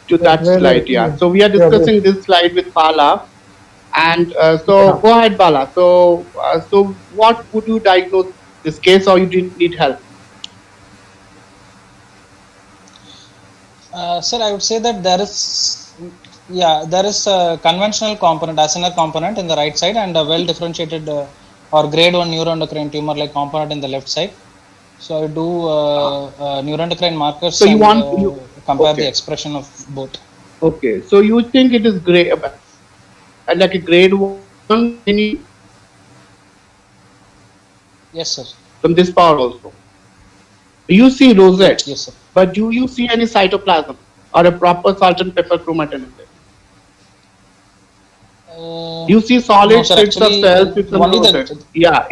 To that Where- slide, yeah. So we are yeah, discussing this slide with Bala, and so Yeah. go ahead, Bala. So what would you diagnose this case, or you didn't need help? Sir, I would say that there is a conventional component, acinar component in the right side, and a well differentiated or grade 1 neuroendocrine tumor like component in the left side. So I do neuroendocrine markers So you and want- you- compare okay. the expression of both. Okay. So you think it is grade, like a grade 1 Yes, sir. from this part also? You see rosettes, Yes, sir. but do you see any cytoplasm or a proper salt and pepper chromatin in there? You see solid no, sir, strips of actually, cells with some only the- rosettes. Yeah,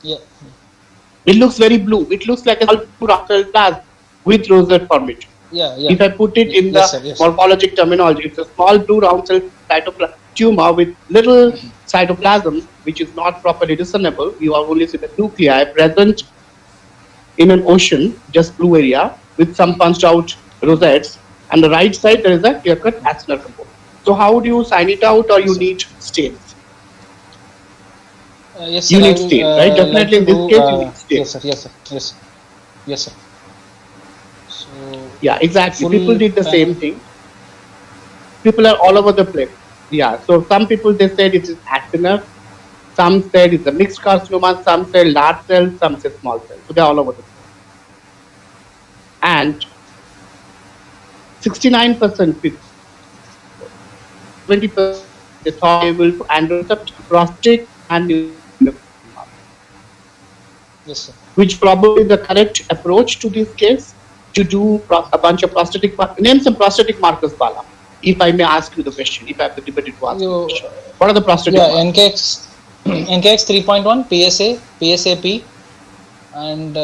Yeah. it looks very blue. It looks like a cell plasm with rosette formation. Yeah, yeah. If I put it in the Yes, sir, yes. morphologic terminology, it's a small blue round cell cytoplasm tumor with little cytoplasm, which is not properly discernible. You are only see the nuclei present in an ocean, just blue area, with some punched out rosettes. And the right side, there is a clear-cut acinar component. So how do you sign it out, or you need stains? Yes, sir. You I need will, stain, right? Definitely in this case, you need stain. Yes, sir. Yes, sir. Yes, sir. Yes, sir. So Yeah, exactly. Full People did the panel. same thing. People are all over the place. Yeah. So some people, they said it is acinar. Some said it's a mixed carcinoma. Some said large cell. Some said small cell. So they're all over the place. And 69% people, 20% they thought they will androcept, prostate, and yes, sir. which probably the correct approach to this case, to do a bunch of prostatic name some prostatic markers, Bala. If I may ask you the question, if I have the liberty to ask you the question. What are the prostatic Yeah, markers? NKX 3.1, PSA, PSAP, and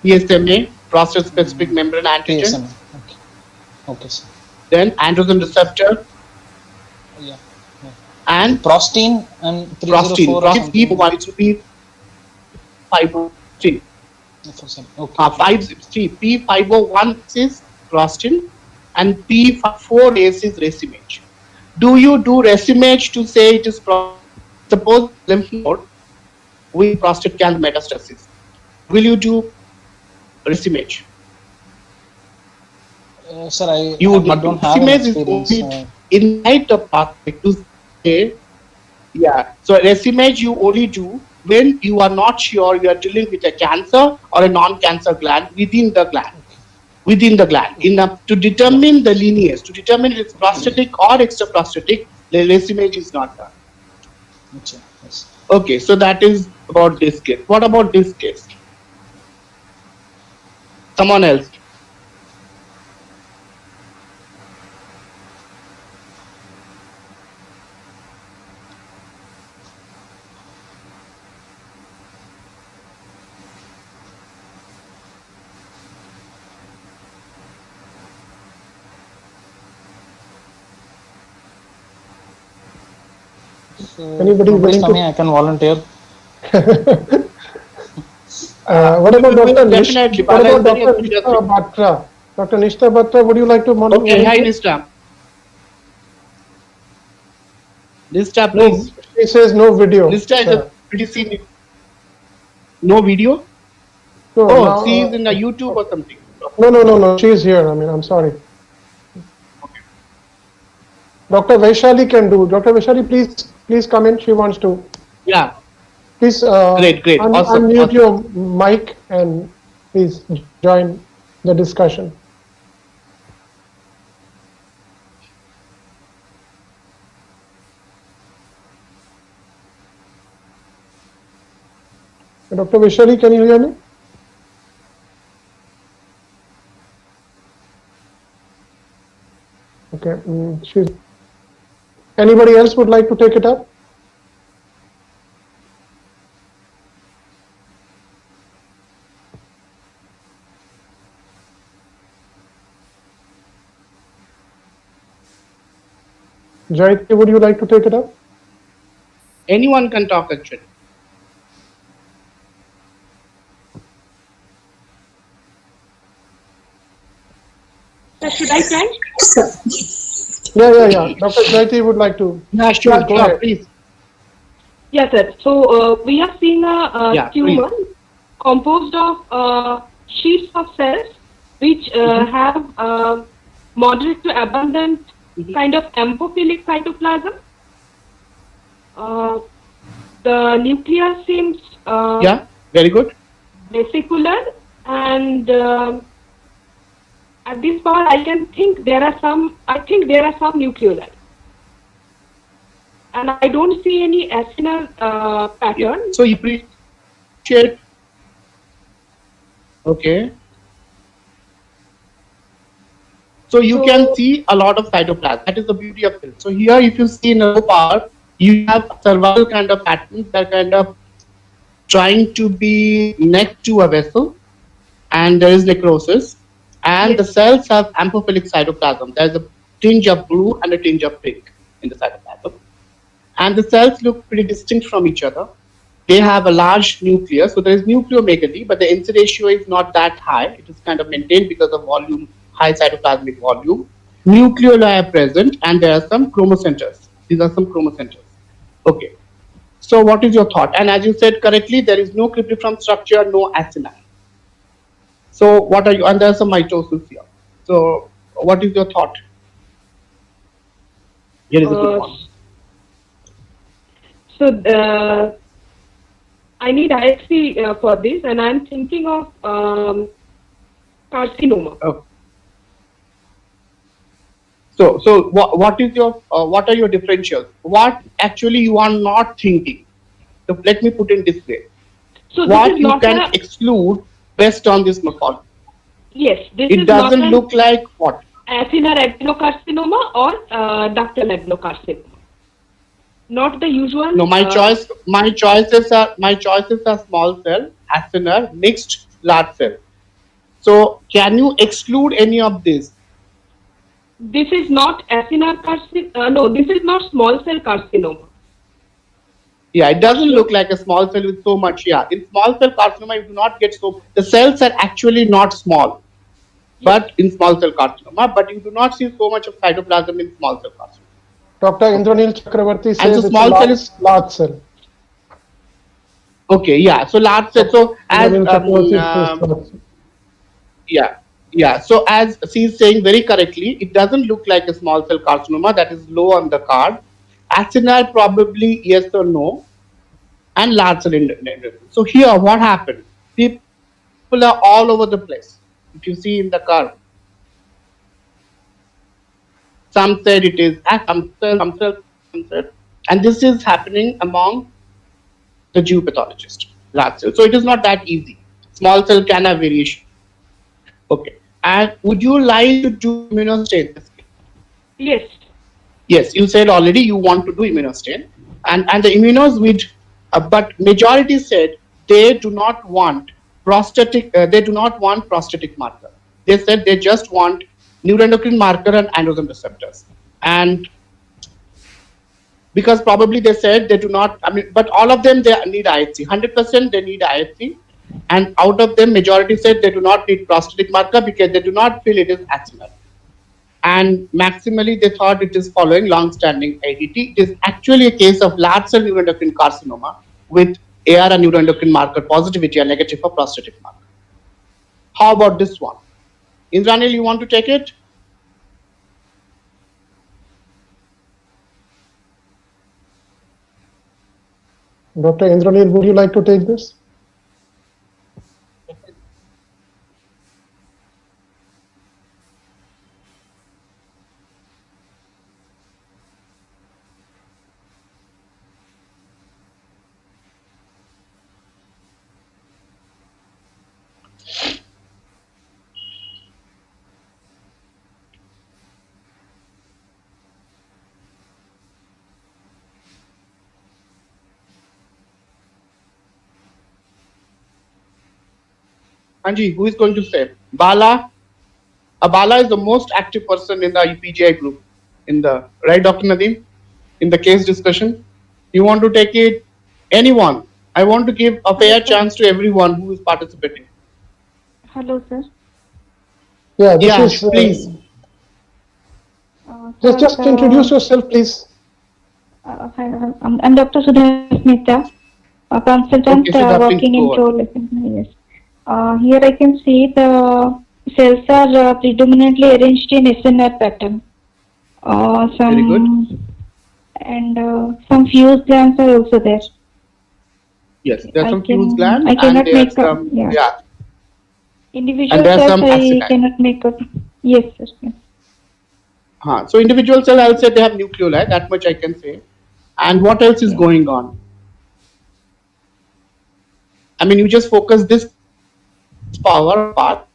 PSMA, prostate specific membrane antigen, PSMA. Okay. Okay, sir. then androgen receptor, Yeah. and Prostine and 304 or prostate. something. P1, it should be 503. Okay. P501 is prostate, and P4 is racemage. Do you do racemage to say it is suppose lymph node with prostate cancer metastasis? Will you do racemage? Sir, I You would not don't do. have an Racemage is experience. only inside the pathway to say, yeah. So racemage you only do when you are not sure you are dealing with a cancer or a non-cancer gland within the gland. Within the gland, to determine the lineage, to determine if it's prostatic or extraprostatic, the racemage is not done. Okay, yes. Okay, so that is about this case. What about this case? Someone else. So, Anybody nobody's willing to- coming, I can volunteer. What about Dr. Nish? Definitely, What Bala is about very Dr. Nishta enthusiastic. Batra? Dr. Nishta Batra, would you like to Okay, hi Nishta. Nishta, please. He says no video. Nishta is a pretty senior. No video? No, Oh, now, she is in a YouTube or something. no. She is here. I mean, I'm sorry. Dr. Vaishali can do. Dr. Vaishali, please come in. She wants to. Yeah. Please Great. Awesome. unmute your mic and please join the discussion. Dr. Vishali, can you hear me? Okay, anybody else would like to take it up? Jayati, would you like to take it up? Anyone can talk actually. Should I try? Yeah. Dr. Jayati would like to. Yeah, sure, Please go sure, ahead. please. Yes, sir. So we have seen a Yeah, tumor composed of sheets of cells which have moderate to abundant kind of amphiphilic cytoplasm. The nucleus seems Yeah, very good. vesicular, and at this point I can think there are some. I think there are some nucleoli, and I don't see any acinar pattern. So you appreciate. Okay. So you can see a lot of cytoplasm. That is the beauty of it. So here, if you see in a low power, you have survival kind of patterns that kind of trying to be next to a vessel, and there is necrosis, and the cells have amphiphilic cytoplasm. There is a tinge of blue and a tinge of pink in the cytoplasm, and the cells look pretty distinct from each other. They have a large nucleus, so there is nucleomegaly, but the incidence ratio is not that high. It is kind of maintained because of volume, high cytoplasmic volume. Nucleoli are present, and there are some chromocenters. These are some chromocenters. Okay. So what is your thought? And as you said correctly, there is no cryptiform structure, no acinar. So what are you? And there's some mitosis here. So what is your thought? Here is a good one. So I need IHC for this, and I'm thinking of carcinoma. Okay. So what is your what are your differentials? What actually you are not thinking? So let me put in this way. So this What is you not can exclude based on this morphology? yes, this It is doesn't not look like what? acinar adenocarcinoma or ductal adenocarcinoma. Not the usual. No, my choices are small cell, acinar, mixed, large cell. So can you exclude any of this? This is not acinar carcinoma. No, this is not small cell carcinoma. Yeah, it doesn't look like a small cell with so much. Yeah, in small cell carcinoma, you do not get so. The cells are actually not small, but in small cell carcinoma, but you do not see so much of cytoplasm in small cell carcinoma. Dr. Indranil Chakravarti says so it's a small cell is large cell. Okay, yeah. So large cell. So as Indranil Chakravarti says large cell. yeah. So as she is saying very correctly, it doesn't look like a small cell carcinoma. That is low on the card. Acinar probably yes or no, and large cell. So here, what happened? People are all over the place. If you see in the curve, some said it is some said, and this is happening among the Jew pathologist, large cell. So it is not that easy. Small cell can have variation. Okay. And would you like to do immunostain? Yes. Yes, you said already you want to do immunostain, and the immunos which, but majority said they do not want prostatic. They do not want prostatic marker. They said they just want neuroendocrine marker and androgen receptors, and because probably they said they do not. I mean, but all of them they need IHC. 100% they need IHC, and out of them, majority said they do not need prostatic marker because they do not feel it is acinar. And maximally they thought it is following long-standing ADT. It is actually a case of large cell neuroendocrine carcinoma with AR and neuroendocrine marker positivity and negative for prostatic marker. How about this one? Indranil, you want to take it? Dr. Indranil, would you like to take this? Anji, who is going to say? Bala? Bala is the most active person in the EPGI group. Right, Dr. Nadeem? In the case discussion. You want to take it? Anyone? I want to give a fair chance to everyone who is participating. Hello, sir. Yeah, this Yeah, is. please. Just introduce yourself, please. Hi, I'm Dr. Sudhir Mehta, a consultant Okay, Sudha, please working in go on. fluorescence. Yes. Here I can see the cells are predominantly arranged in SNR pattern. Very good. And some fused glands are also there. Yes, there are I some fused can- glands I and cannot there are make up- some, yeah. yeah. Individual And there are cells some I acini. cannot make up. Yes, sir. Yes. So individual cell, I'll say they have nucleoli, that much I can say. And what else is going on? I mean, you just focus this power part,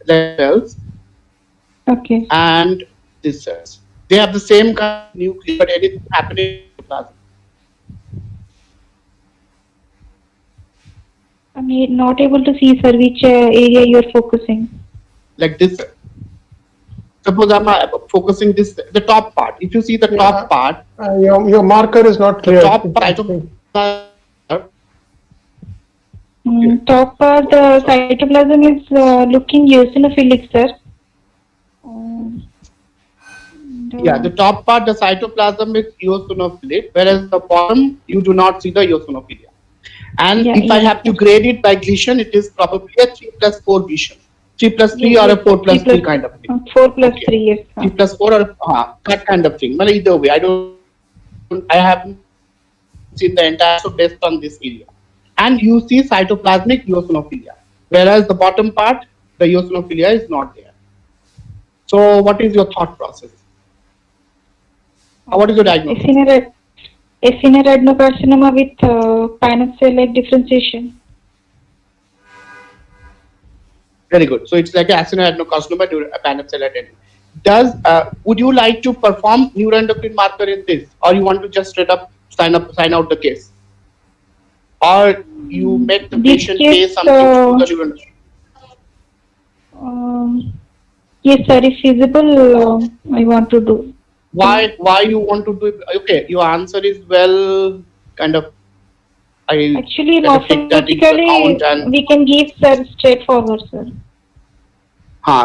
the cells, Okay. and this cells. They have the same kind of nucleus, but anything happening in the plasma. I'm not able to see, sir, which area you're focusing. Like this. Suppose I'm focusing this, the top part. If you see the top part, Your marker is not the clear. top part, Top part, the cytoplasm is looking eosinophilic, sir. yeah, the top part, the cytoplasm is eosinophilic, whereas the bottom, you do not see the eosinophilia. And Yeah, if I yeah, have to grade it by Gleason, it is probably a 3+4 Gleason. 3+3 Yes, or a yes, 4+3 kind of thing. 4+3, yes. 3+4 or that kind of thing. Well, either way, I haven't seen the entire, so based on this area. And you see cytoplasmic eosinophilia, whereas the bottom part, the eosinophilia is not there. So what is your thought process? What is your diagnosis? Acinar adenocarcinoma with Paneth cell-like differentiation. Very good. So it's like an acinar adenocarcinoma due to Paneth cell adenoma. Would you like to perform neuroendocrine marker in this, or you want to just straight up sign out the case, or you make the This patient case, pay something to the neuroendocrine? Yes, sir, if feasible, I want to do. Why you want to do it? Okay, your answer is well kind of. I Actually, kind of take that into account and we can give, sir, straightforward, sir.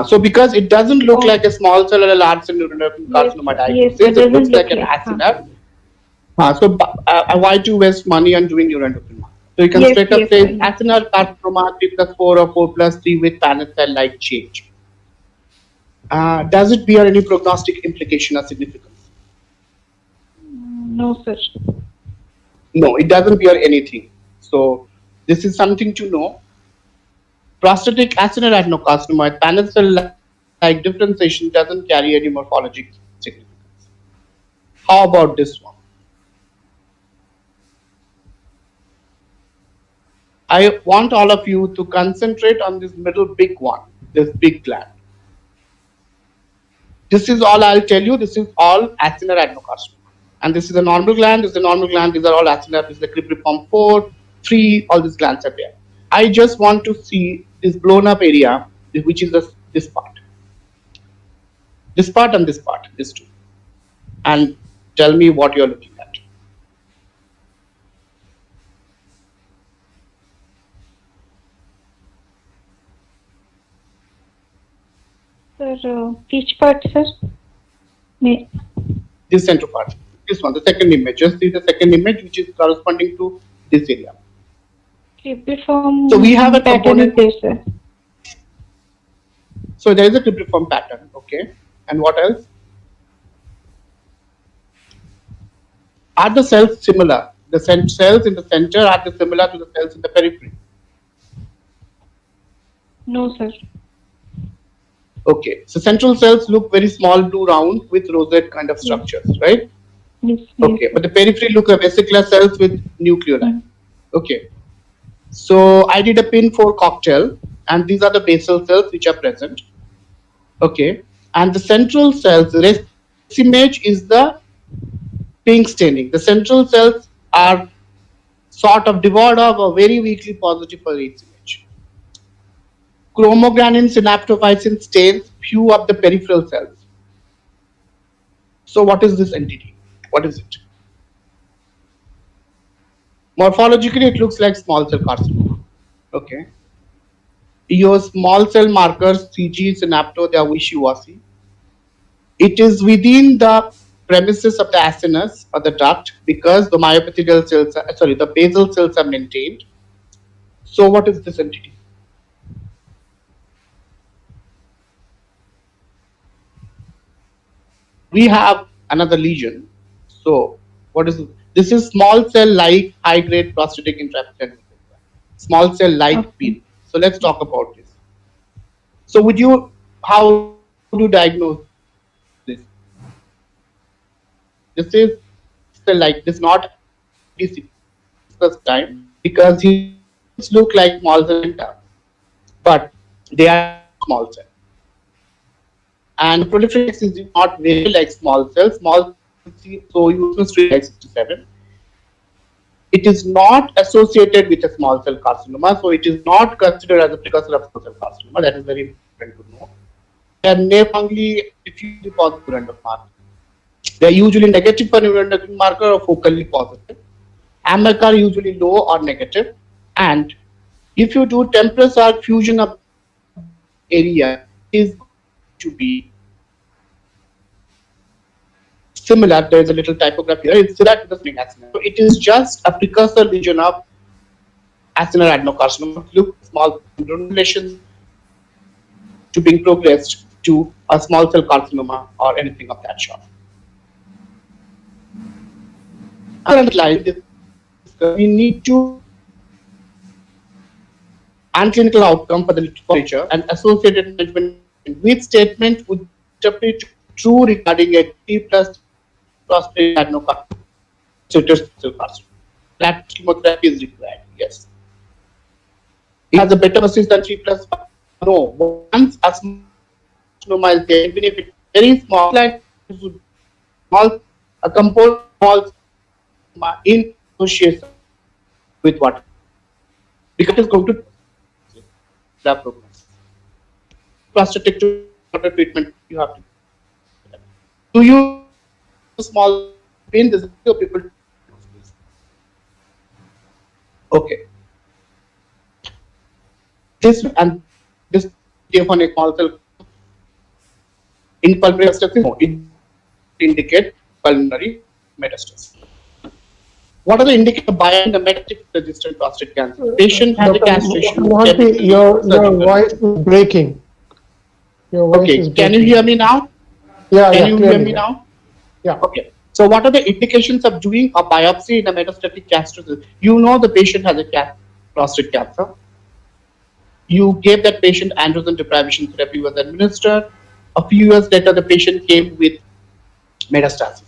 so because it doesn't look like a small cell or a large cell neuroendocrine carcinoma yes, diagnosis, it it doesn't looks look like an like, acinar. So why to waste money on doing neuroendocrine marker? So you can Yes, straight up yes, say sir. acinar carcinoma 3+4 or 4+3 with Paneth cell like change. Does it bear any prognostic implication or significance? No, sir. No, it doesn't bear anything. So this is something to know. Prostatic acinar adenocarcinoma with Paneth cell like differentiation doesn't carry any morphologic significance. How about this one? I want all of you to concentrate on this middle big one, this big gland. This is all I'll tell you. This is all acinar adenocarcinoma. And this is a normal gland, this is a normal gland, these are all acinar, this is the cribriform 4, 3, all these glands are there. I just want to see this blown up area, which is this part. This part and this part, these two. And tell me what you're looking at. Sir, which part, sir? This center part, this one, the second image. Just see the second image, which is corresponding to this area. Cribriform So we have a pattern is component. there, sir. So there is a cribriform pattern, okay. And what else? Are the cells similar? The cells in the center, are they similar to the cells in the periphery? No, sir. Okay, so central cells look very small, blue round with rosette kind of structures, right? Yes. Okay, but the periphery look like vesicular cells with nucleoli. Okay, so I did a pin-4 cocktail, and these are the basal cells which are present. Okay, and the central cells, the rest image is the pink staining. The central cells are sort of devoid of a very weakly positive for race image. chromogranin synaptophysin stains few of the peripheral cells. So what is this entity? What is it? Morphologically, it looks like small cell carcinoma. Okay. Your small cell markers, CG, synapto, they are wishy-washy. It is within the premises of the acinus or the duct because the myoepithelial cells, the basal cells are maintained. So what is this entity? We have another lesion. So what is this? Is small cell like high grade prostatic intraepithelial small cell like PIN. So let's talk about this. So would you, how do you diagnose this? This is cell like this, not this first time because he look like small cell, but they are small cell. And proliferation is not very like small cells. Small so you must like 67. It is not associated with a small cell carcinoma, so it is not considered as a precursor of small cell carcinoma. That is very important to know. They are never only diffusely positive neuroendocrine marker. They are usually negative for neuroendocrine marker or focally positive. AMEC are usually low or negative. And if you do temporal arc fusion of area, is to be similar. There is a little typography here. It's similar to the spring acinar. So it is just a precursor lesion of acinar adenocarcinoma. Look small relation to being progressed to a small cell carcinoma or anything of that sort. We need to unclinical outcome for the literature and associated management. Which statement would interpret true regarding a T plus prostate adenocarcinoma? That chemotherapy is required. Yes. It has a better persistence than T plus. No. Once a carcinoma is there, even if it's very small, like small, a component small in association with what? Because it's going to the program. Prostatic treatment you have to do. You small pain, this is people. Okay. This and this on a small cell in pulmonary metastasis, it indicate pulmonary metastasis. What are the indicators of biomimetic resistant prostate cancer? Patient has a castration. Mohanty, your voice is breaking. Your voice is breaking. Can you hear me now? Yeah, Can you hear clearly, me now? Yeah. Okay. So what are the indications of doing a biopsy in a metastatic castration? You know the patient has a prostate cancer. You gave that patient androgen deprivation therapy was administered. A few years later, the patient came with metastasis.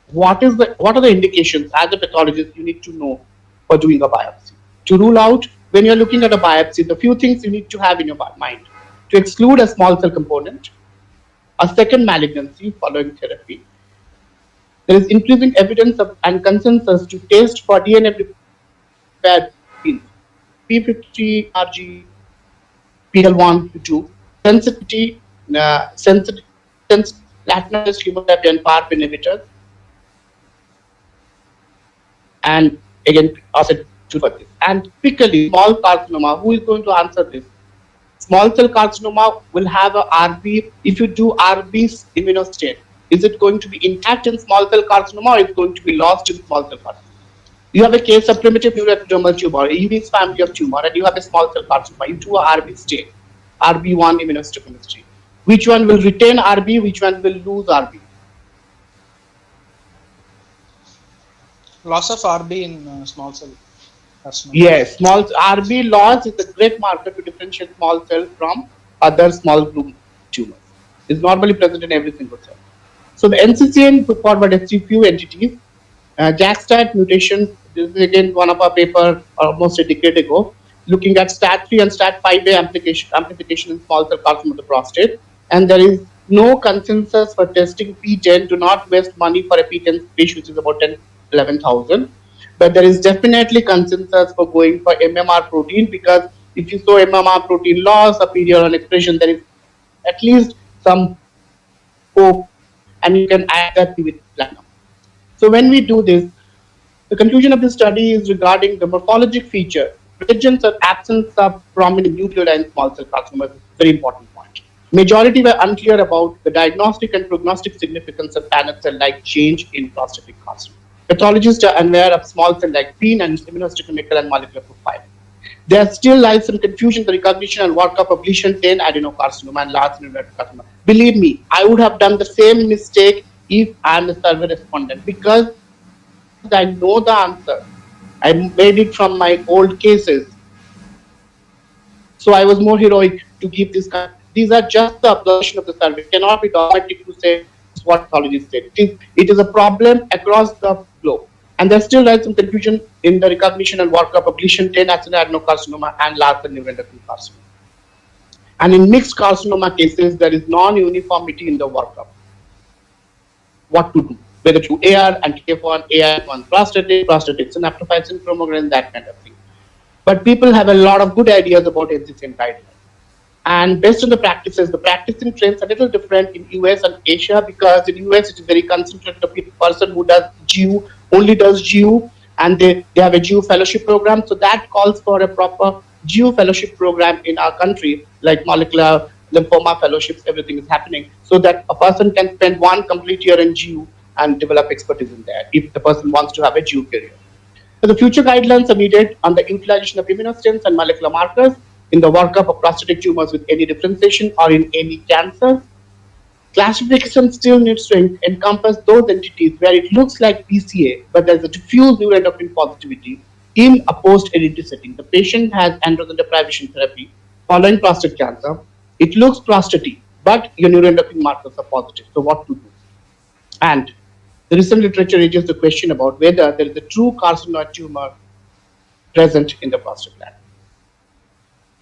What are the indications as a pathologist you need to know for doing a biopsy? To rule out, when you're looking at a biopsy, the few things you need to have in your mind: to exclude a small cell component, a second malignancy following therapy. There is increasing evidence and consensus to test for DNA repair genes, P50, RG, PL1, P2, sensitivity, platinum chemotherapy and PARP inhibitors. And again, acid for this. And typically, small carcinoma, who is going to answer this? Small cell carcinoma will have a RB. If you do RB's immunostain, is it going to be intact in small cell carcinoma or is it going to be lost in small cell carcinoma? You have a case of primitive neuroectodermal tumor, EV's family of tumor, and you have a small cell carcinoma. You do a RB stain, RB1 immunohistochemistry. Which one will retain RB? Which one will lose RB? Loss of RB in small cell carcinoma. Yes, small RB loss is a great marker to differentiate small cell from other small group tumors. It's normally present in every single cell. So the NCCN put forward a few entities. JAK-STAT mutation, this is again one of our paper almost a decade ago, looking at STAT3 and STAT5A amplification in small cell carcinoma of the prostate. And there is no consensus for testing P10. Do not waste money for a P10 fish, which is about 11,000. But there is definitely consensus for going for MMR protein because if you show MMR protein loss, superior on expression, there is at least some hope, and you can add that with platinum. So when we do this, the conclusion of this study is regarding the morphologic feature. Presence or absence of prominent nucleoli in small cell carcinoma is a very important point. Majority were unclear about the diagnostic and prognostic significance of panel cell light change in prostatic carcinoma. Pathologists are unaware of small cell like PEAN and immunohistochemical and molecular profile. There still lies some confusion in the recognition and workup of lesion 10 adenocarcinoma and large carcinoma. Believe me, I would have done the same mistake if I am the survey respondent, because I know the answer. I made it from my old cases. So I was more heroic to give this. These are just the observation of the survey. It cannot be dogmatic to say what pathologists said. It is a problem across the globe. And there still lies some confusion in the recognition and workup of lesion 10 adenocarcinoma and large cell neuroendocrine carcinoma. And in mixed carcinoma cases, there is non-uniformity in the workup. What to do? Whether to AR, anti-KF1, AR1, prostatic synaptophysin, chromogranin, that kind of thing. But people have a lot of good ideas about NCCN guidelines. And based on the practices, the practicing trends are a little different in US and Asia, because in US it is very concentrated. The person who does GU only does GU, and they have a GU fellowship program. So that calls for a proper GU fellowship program in our country, like molecular lymphoma fellowships, everything is happening, so that a person can spend one complete year in GU and develop expertise in there if the person wants to have a GU career. So the future guidelines are needed on the utilization of immunostims and molecular markers in the workup of prostatic tumors with any differentiation or in any cancer. Classification still needs to encompass those entities where it looks like PCA, but there's a diffuse neuroendocrine positivity in a post-hereditary setting. The patient has androgen deprivation therapy following prostate cancer. It looks prostatic, but your neuroendocrine markers are positive. So what to do? And the recent literature raises the question about whether there is a true carcinoid tumor present in the prostate gland.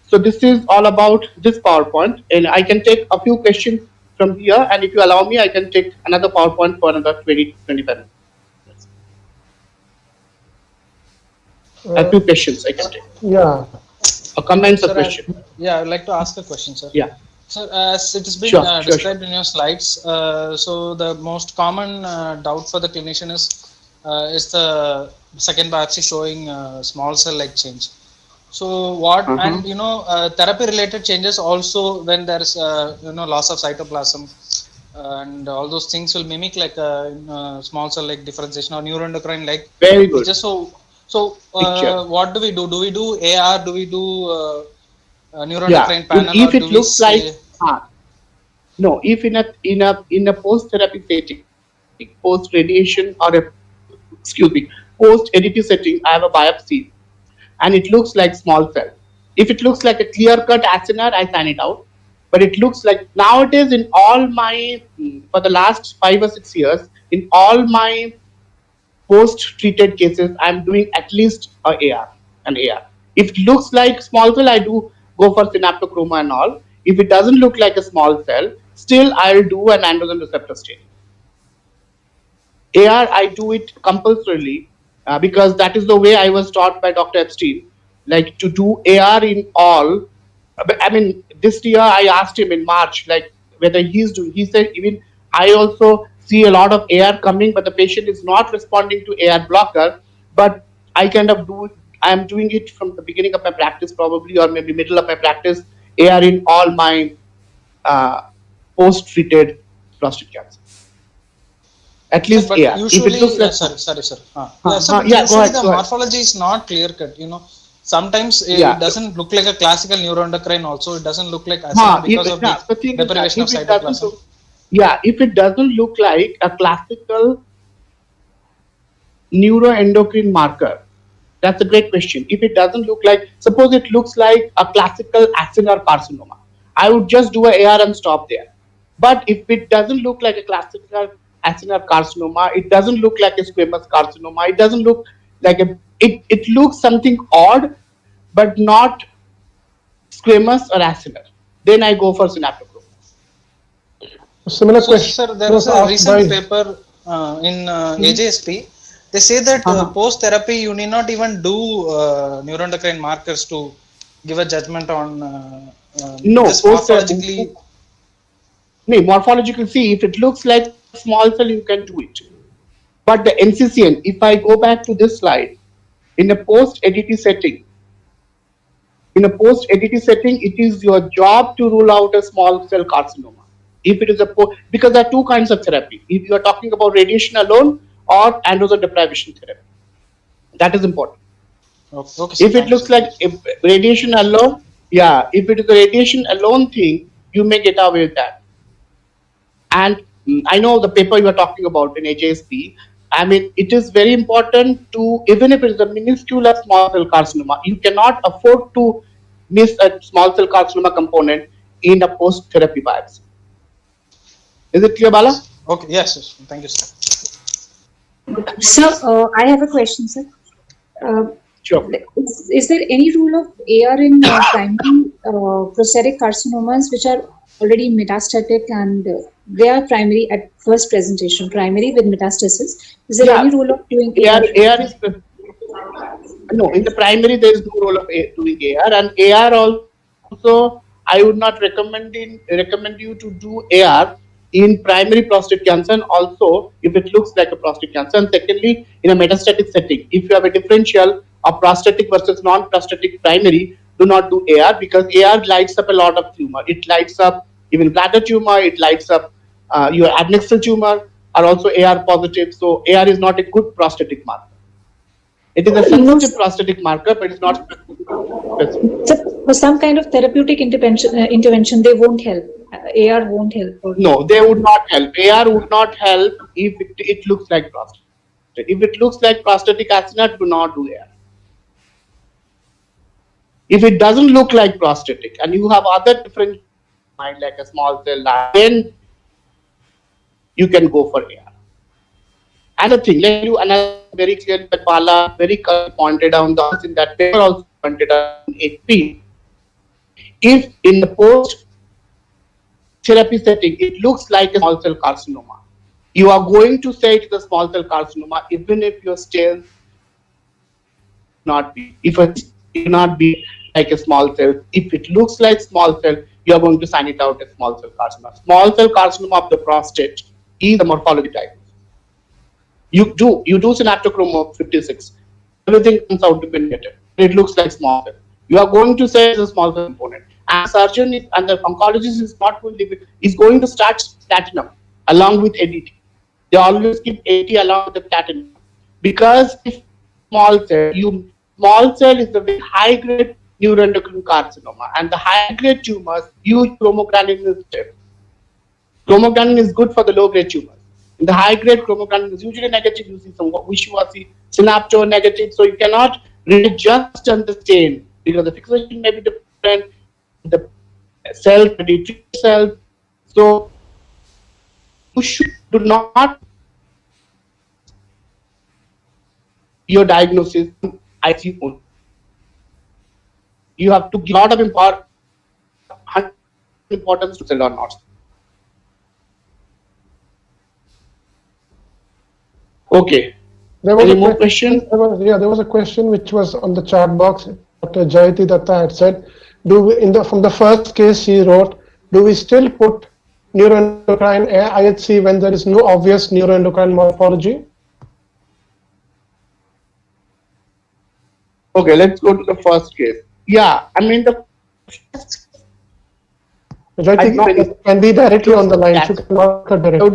So this is all about this PowerPoint, and I can take a few questions from here, and if you allow me, I can take another PowerPoint for another 20-25 minutes. A few questions I can take. Yeah. A comments or Sir, question. Yeah, I'd like to ask a question, sir. Yeah. So, as it has been Sure, described in your slides, so the most common doubt for the clinician is the second biopsy showing small cell like change. So what, and therapy related changes also, when there is loss of cytoplasm and all those things will mimic like a small cell like differentiation or neuroendocrine like. Very good. Just so what do we do? Do we do AR? Do we do neuroendocrine panel? If or it do looks we like no, if in a post therapy setting, post radiation or post editing setting, I have a biopsy and it looks like small cell. If it looks like a clear cut acinar, I sign it out. But it looks like nowadays in all my, for the last 5 or 6 years, in all my post-treated cases, I'm doing at least an AR. If it looks like small cell, I do go for synaptochroma and all. If it doesn't look like a small cell, still I'll do an androgen receptor staining. AR, I do it compulsorily because that is the way I was taught by Dr. Epstein, like to do AR in all. I mean, this year I asked him in March, like whether he's doing, he said, even I also see a lot of AR coming, but the patient is not responding to AR blocker, but I kind of do, I'm doing it from the beginning of my practice probably, or maybe middle of my practice, AR in all my post-treated prostate cancer. At least but AR. Usually, if it looks like, sorry, sir. yeah, go ahead, the morphology is not clear cut. Sometimes it doesn't look like a classical neuroendocrine. Also, it doesn't look like because of the deprivation of cytoplasm. If it doesn't look like a classical neuroendocrine marker, that's a great question. If it doesn't look like, suppose it looks like a classical acinar carcinoma, I would just do a AR and stop there. But if it doesn't look like a classical acinar carcinoma, it doesn't look like a squamous carcinoma, it doesn't look like it looks something odd, but not squamous or acinar, then I go for synaptochroma. Similar question. Sir, there was a recent paper in AJSP. They say that post-therapy, you need not even do neuroendocrine markers to give a judgment on No, this morphologically. No, morphological, see, if it looks like small cell, you can do it. But the NCCN, if I go back to this slide, in a post-ADT setting, it is your job to rule out a small cell carcinoma. If it is because there are two kinds of therapy. If you are talking about radiation alone or androgen deprivation therapy, that is important. Okay, sir, If it looks like radiation alone, if it is a radiation alone thing, you may get away with that. And I know the paper you are talking about in HASP. I mean, it is very important to, even if it is a minuscule small cell carcinoma, you cannot afford to miss a small cell carcinoma component in a post-therapy biopsy. Is it clear, Bala? Okay, yes, thank you, sir. Sir, I have a question, sir. Sure. Is there any rule of AR in primary prostatic carcinomas which are already metastatic and they are primary at first presentation, primary with metastasis? Is there any rule of doing AR? AR is no, in the primary there is no role of doing AR, and AR also I would not recommend you to do AR in primary prostate cancer, and also if it looks like a prostate cancer, and secondly in a metastatic setting. If you have a differential of prostatic versus non-prostatic primary, do not do AR, because AR lights up a lot of tumor. It lights up even bladder tumor, it lights up your adnexal tumor are also AR positive, so AR is not a good prostatic marker. It is a sensitive prostatic marker, but it's not specific. So for some kind of therapeutic intervention, they won't help. AR won't help. No, they would not help. AR would not help if it looks like prostate. If it looks like prostatic carcinoma, do not do AR. If it doesn't look like prostatic and you have other different like a small cell, then you can go for AR. Another thing, let you analyze very clearly that Bala very pointed out this in that paper also pointed out in HP. If in the post therapy setting it looks like a small cell carcinoma, you are going to say it is a small cell carcinoma even if your stage not be, if it not be like a small cell. If it looks like small cell, you are going to sign it out as small cell carcinoma. Small cell carcinoma of the prostate is the morphology type. You do synaptochrome 56. Everything comes out to be negative. It looks like small cell. You are going to say it's a small cell component. And surgeon and the oncologist is not going to is going to start platinum along with ADT. They always keep ADT along with the platinum, because if small cell is the very high grade neuroendocrine carcinoma, and the high grade tumors use chromogranin. Chromogranin is good for the low grade tumors. In the high grade, chromogranin is usually negative. You see some wishy-washy synapto negative, so you cannot really just understand because the fixation may be different. The cell, the cell. So you should do not your diagnosis ICU only. You have to give a lot of importance to cell or not. Okay. There was Any a more questions? there was a question which was on the chat box. Dr. Jayati Datta had said, from the first case she wrote, do we still put neuroendocrine IHC when there is no obvious neuroendocrine morphology? Okay, let's go to the first case. Yeah, I mean the Jayati can be directly on the line. Yes. You can mark her I would directly.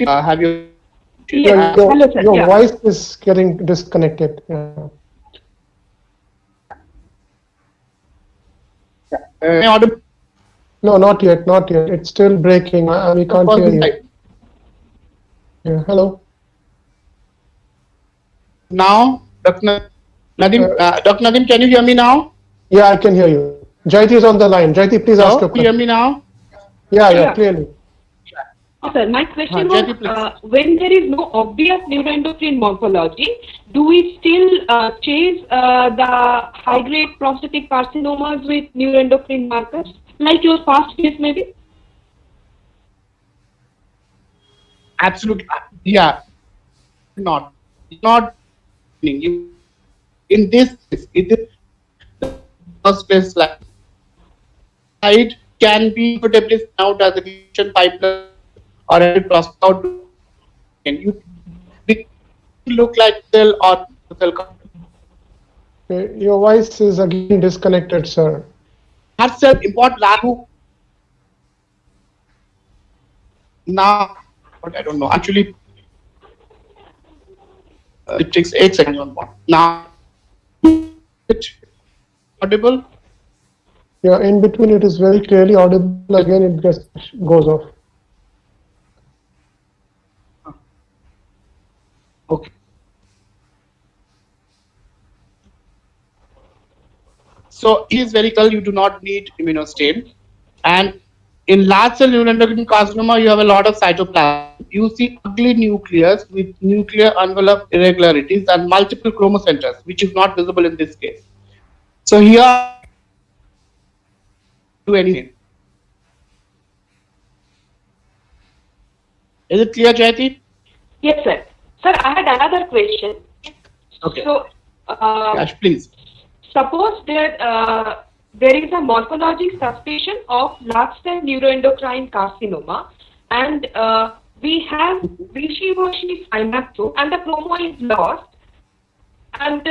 not have you? Yes. Hello, sir. Your Yeah. voice is getting disconnected. Yeah. Audible? No, not yet, not yet. It's still breaking. We can't hear you. Yeah. Hello. Now, Dr. Nadim, Dr. Nadim, can you hear me now? Yeah, I can hear you. Jayati is on the line. Jayati, please ask your Can you hear question. me now? Yeah, Yeah. clearly. Sir, my question Jyoti, was, when there is no obvious neuroendocrine morphology, do we still chase the high-grade prostatic carcinomas with neuroendocrine markers, like your past case maybe? Absolutely. Yeah. not you in this first place slide can be comfortably spun out as a distribution pipeline or a process out, and you look like cell or cell. Your voice is again disconnected, sir. That's the important value. Now, but I don't know. Actually, it takes 8 seconds on one. Now, it's audible. Yeah, in between it is very clearly audible. Again, it goes off. Okay. So it is very clear you do not need immunostain. And in large cell neuroendocrine carcinoma, you have a lot of cytoplasm. You see ugly nucleus with nuclear envelope irregularities and multiple chromocenters, which is not visible in this case. So here, do anything. Is it clear, Jayati? Yes, sir. Sir, I had another question. Okay. So, Yash, please. suppose there is a morphologic suspicion of large cell neuroendocrine carcinoma, and we have wishy-washy synaptome, and the chromo is lost, and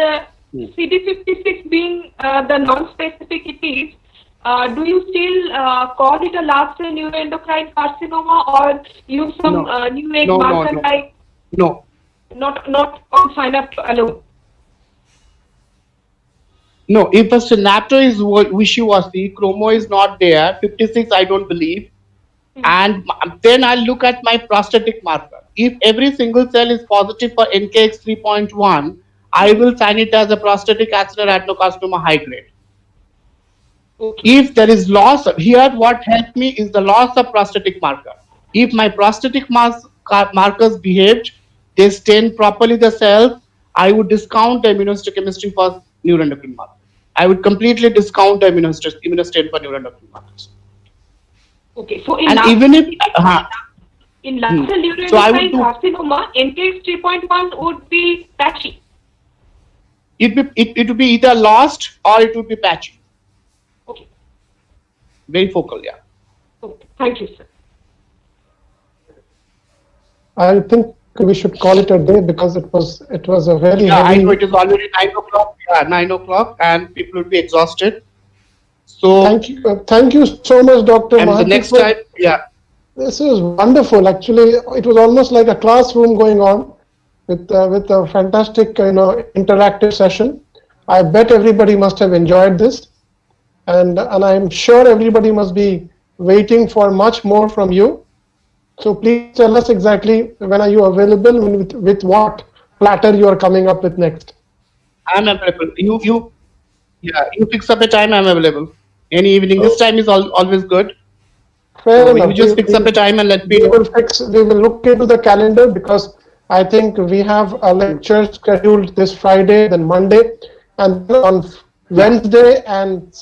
CD56 being the non-specific it is. Do you still call it a large cell neuroendocrine carcinoma, or use some new age marker like No. not on synapse alone? No, if the synapto is wishy-washy, chromo is not there, 56 I don't believe, and then I'll look at my prostatic marker. If every single cell is positive for NKX 3.1, I will sign it as a prostatic axillary adenocarcinoma high grade. Okay. If there is loss, here what helped me is the loss of prostatic marker. If my prostatic markers behaved, they stained properly the cells, I would discount the immunohistochemistry for neuroendocrine markers. I would completely discount the immunostain for neuroendocrine markers. Okay, so in And large even if in large cell So I would neuroendocrine do- carcinoma, NKX 3.1 would be patchy. it would be either lost or it would be patchy. Okay. Very focal, yeah. Okay. Thank you, sir. I think we should call it a day because it was a very Yeah, I heavy. know it is already 9 o'clock. Yeah, 9 o'clock, and people will be exhausted. So Thank you so much, Dr. and the Mahanti, next for- time, yeah. This is wonderful. Actually, it was almost like a classroom going on with a fantastic, interactive session. I bet everybody must have enjoyed this, and I'm sure everybody must be waiting for much more from you. So please tell us exactly when are you available, with what platter you are coming up with next. I'm available. You fix up a time. I'm available. Any evening. This time is always good. Fair So enough. you just fix up a time and let me We know. will look into the calendar because I think we have a lecture scheduled this Friday, then Monday, and on Wednesday and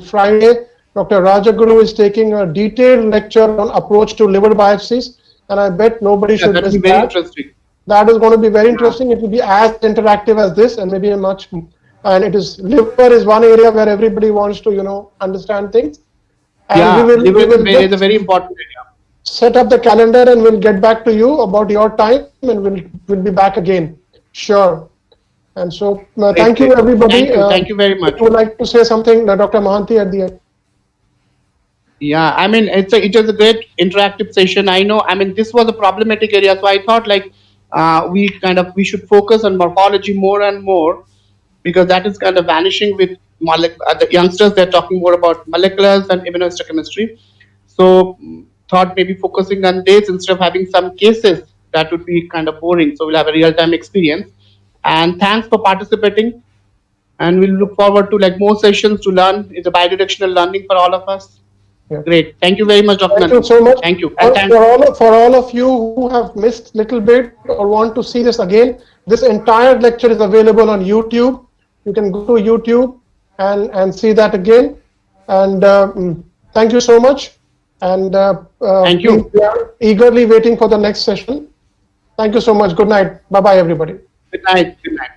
Friday, Dr. Rajaguru is taking a detailed lecture on approach to liver biopsies, and I bet nobody Yeah, should that will miss be very that. interesting. That is going to be very interesting. It will be as interactive as this, and maybe and it is liver is one area where everybody wants to understand things. And Yeah, we will is a very important area. set up the calendar and we'll get back to you about your time, and we'll be back again. Sure. And so thank you, everybody. Thank you very much. Would you like to say something, Dr. Mahanti, at the end? Yeah, I mean, it was a great interactive session. I know, I mean, this was a problematic area, so I thought we should focus on morphology more and more, because that is kind of vanishing with the youngsters. They're talking more about moleculars and immunohistochemistry. So thought maybe focusing on this instead of having some cases, that would be kind of boring. So we'll have a real-time experience. And thanks for participating. And we'll look forward to more sessions to learn. It's a bidirectional learning for all of us. Yeah. Great. Thank you very much, Dr. Thank you so much. Thank you. For all of you who have missed little bit or want to see this again, this entire lecture is available on YouTube. You can go to YouTube and see that again. And thank you so much. And thank you. We are eagerly waiting for the next session. Thank you so much. Good night. Bye-bye, everybody. Good night. Good night.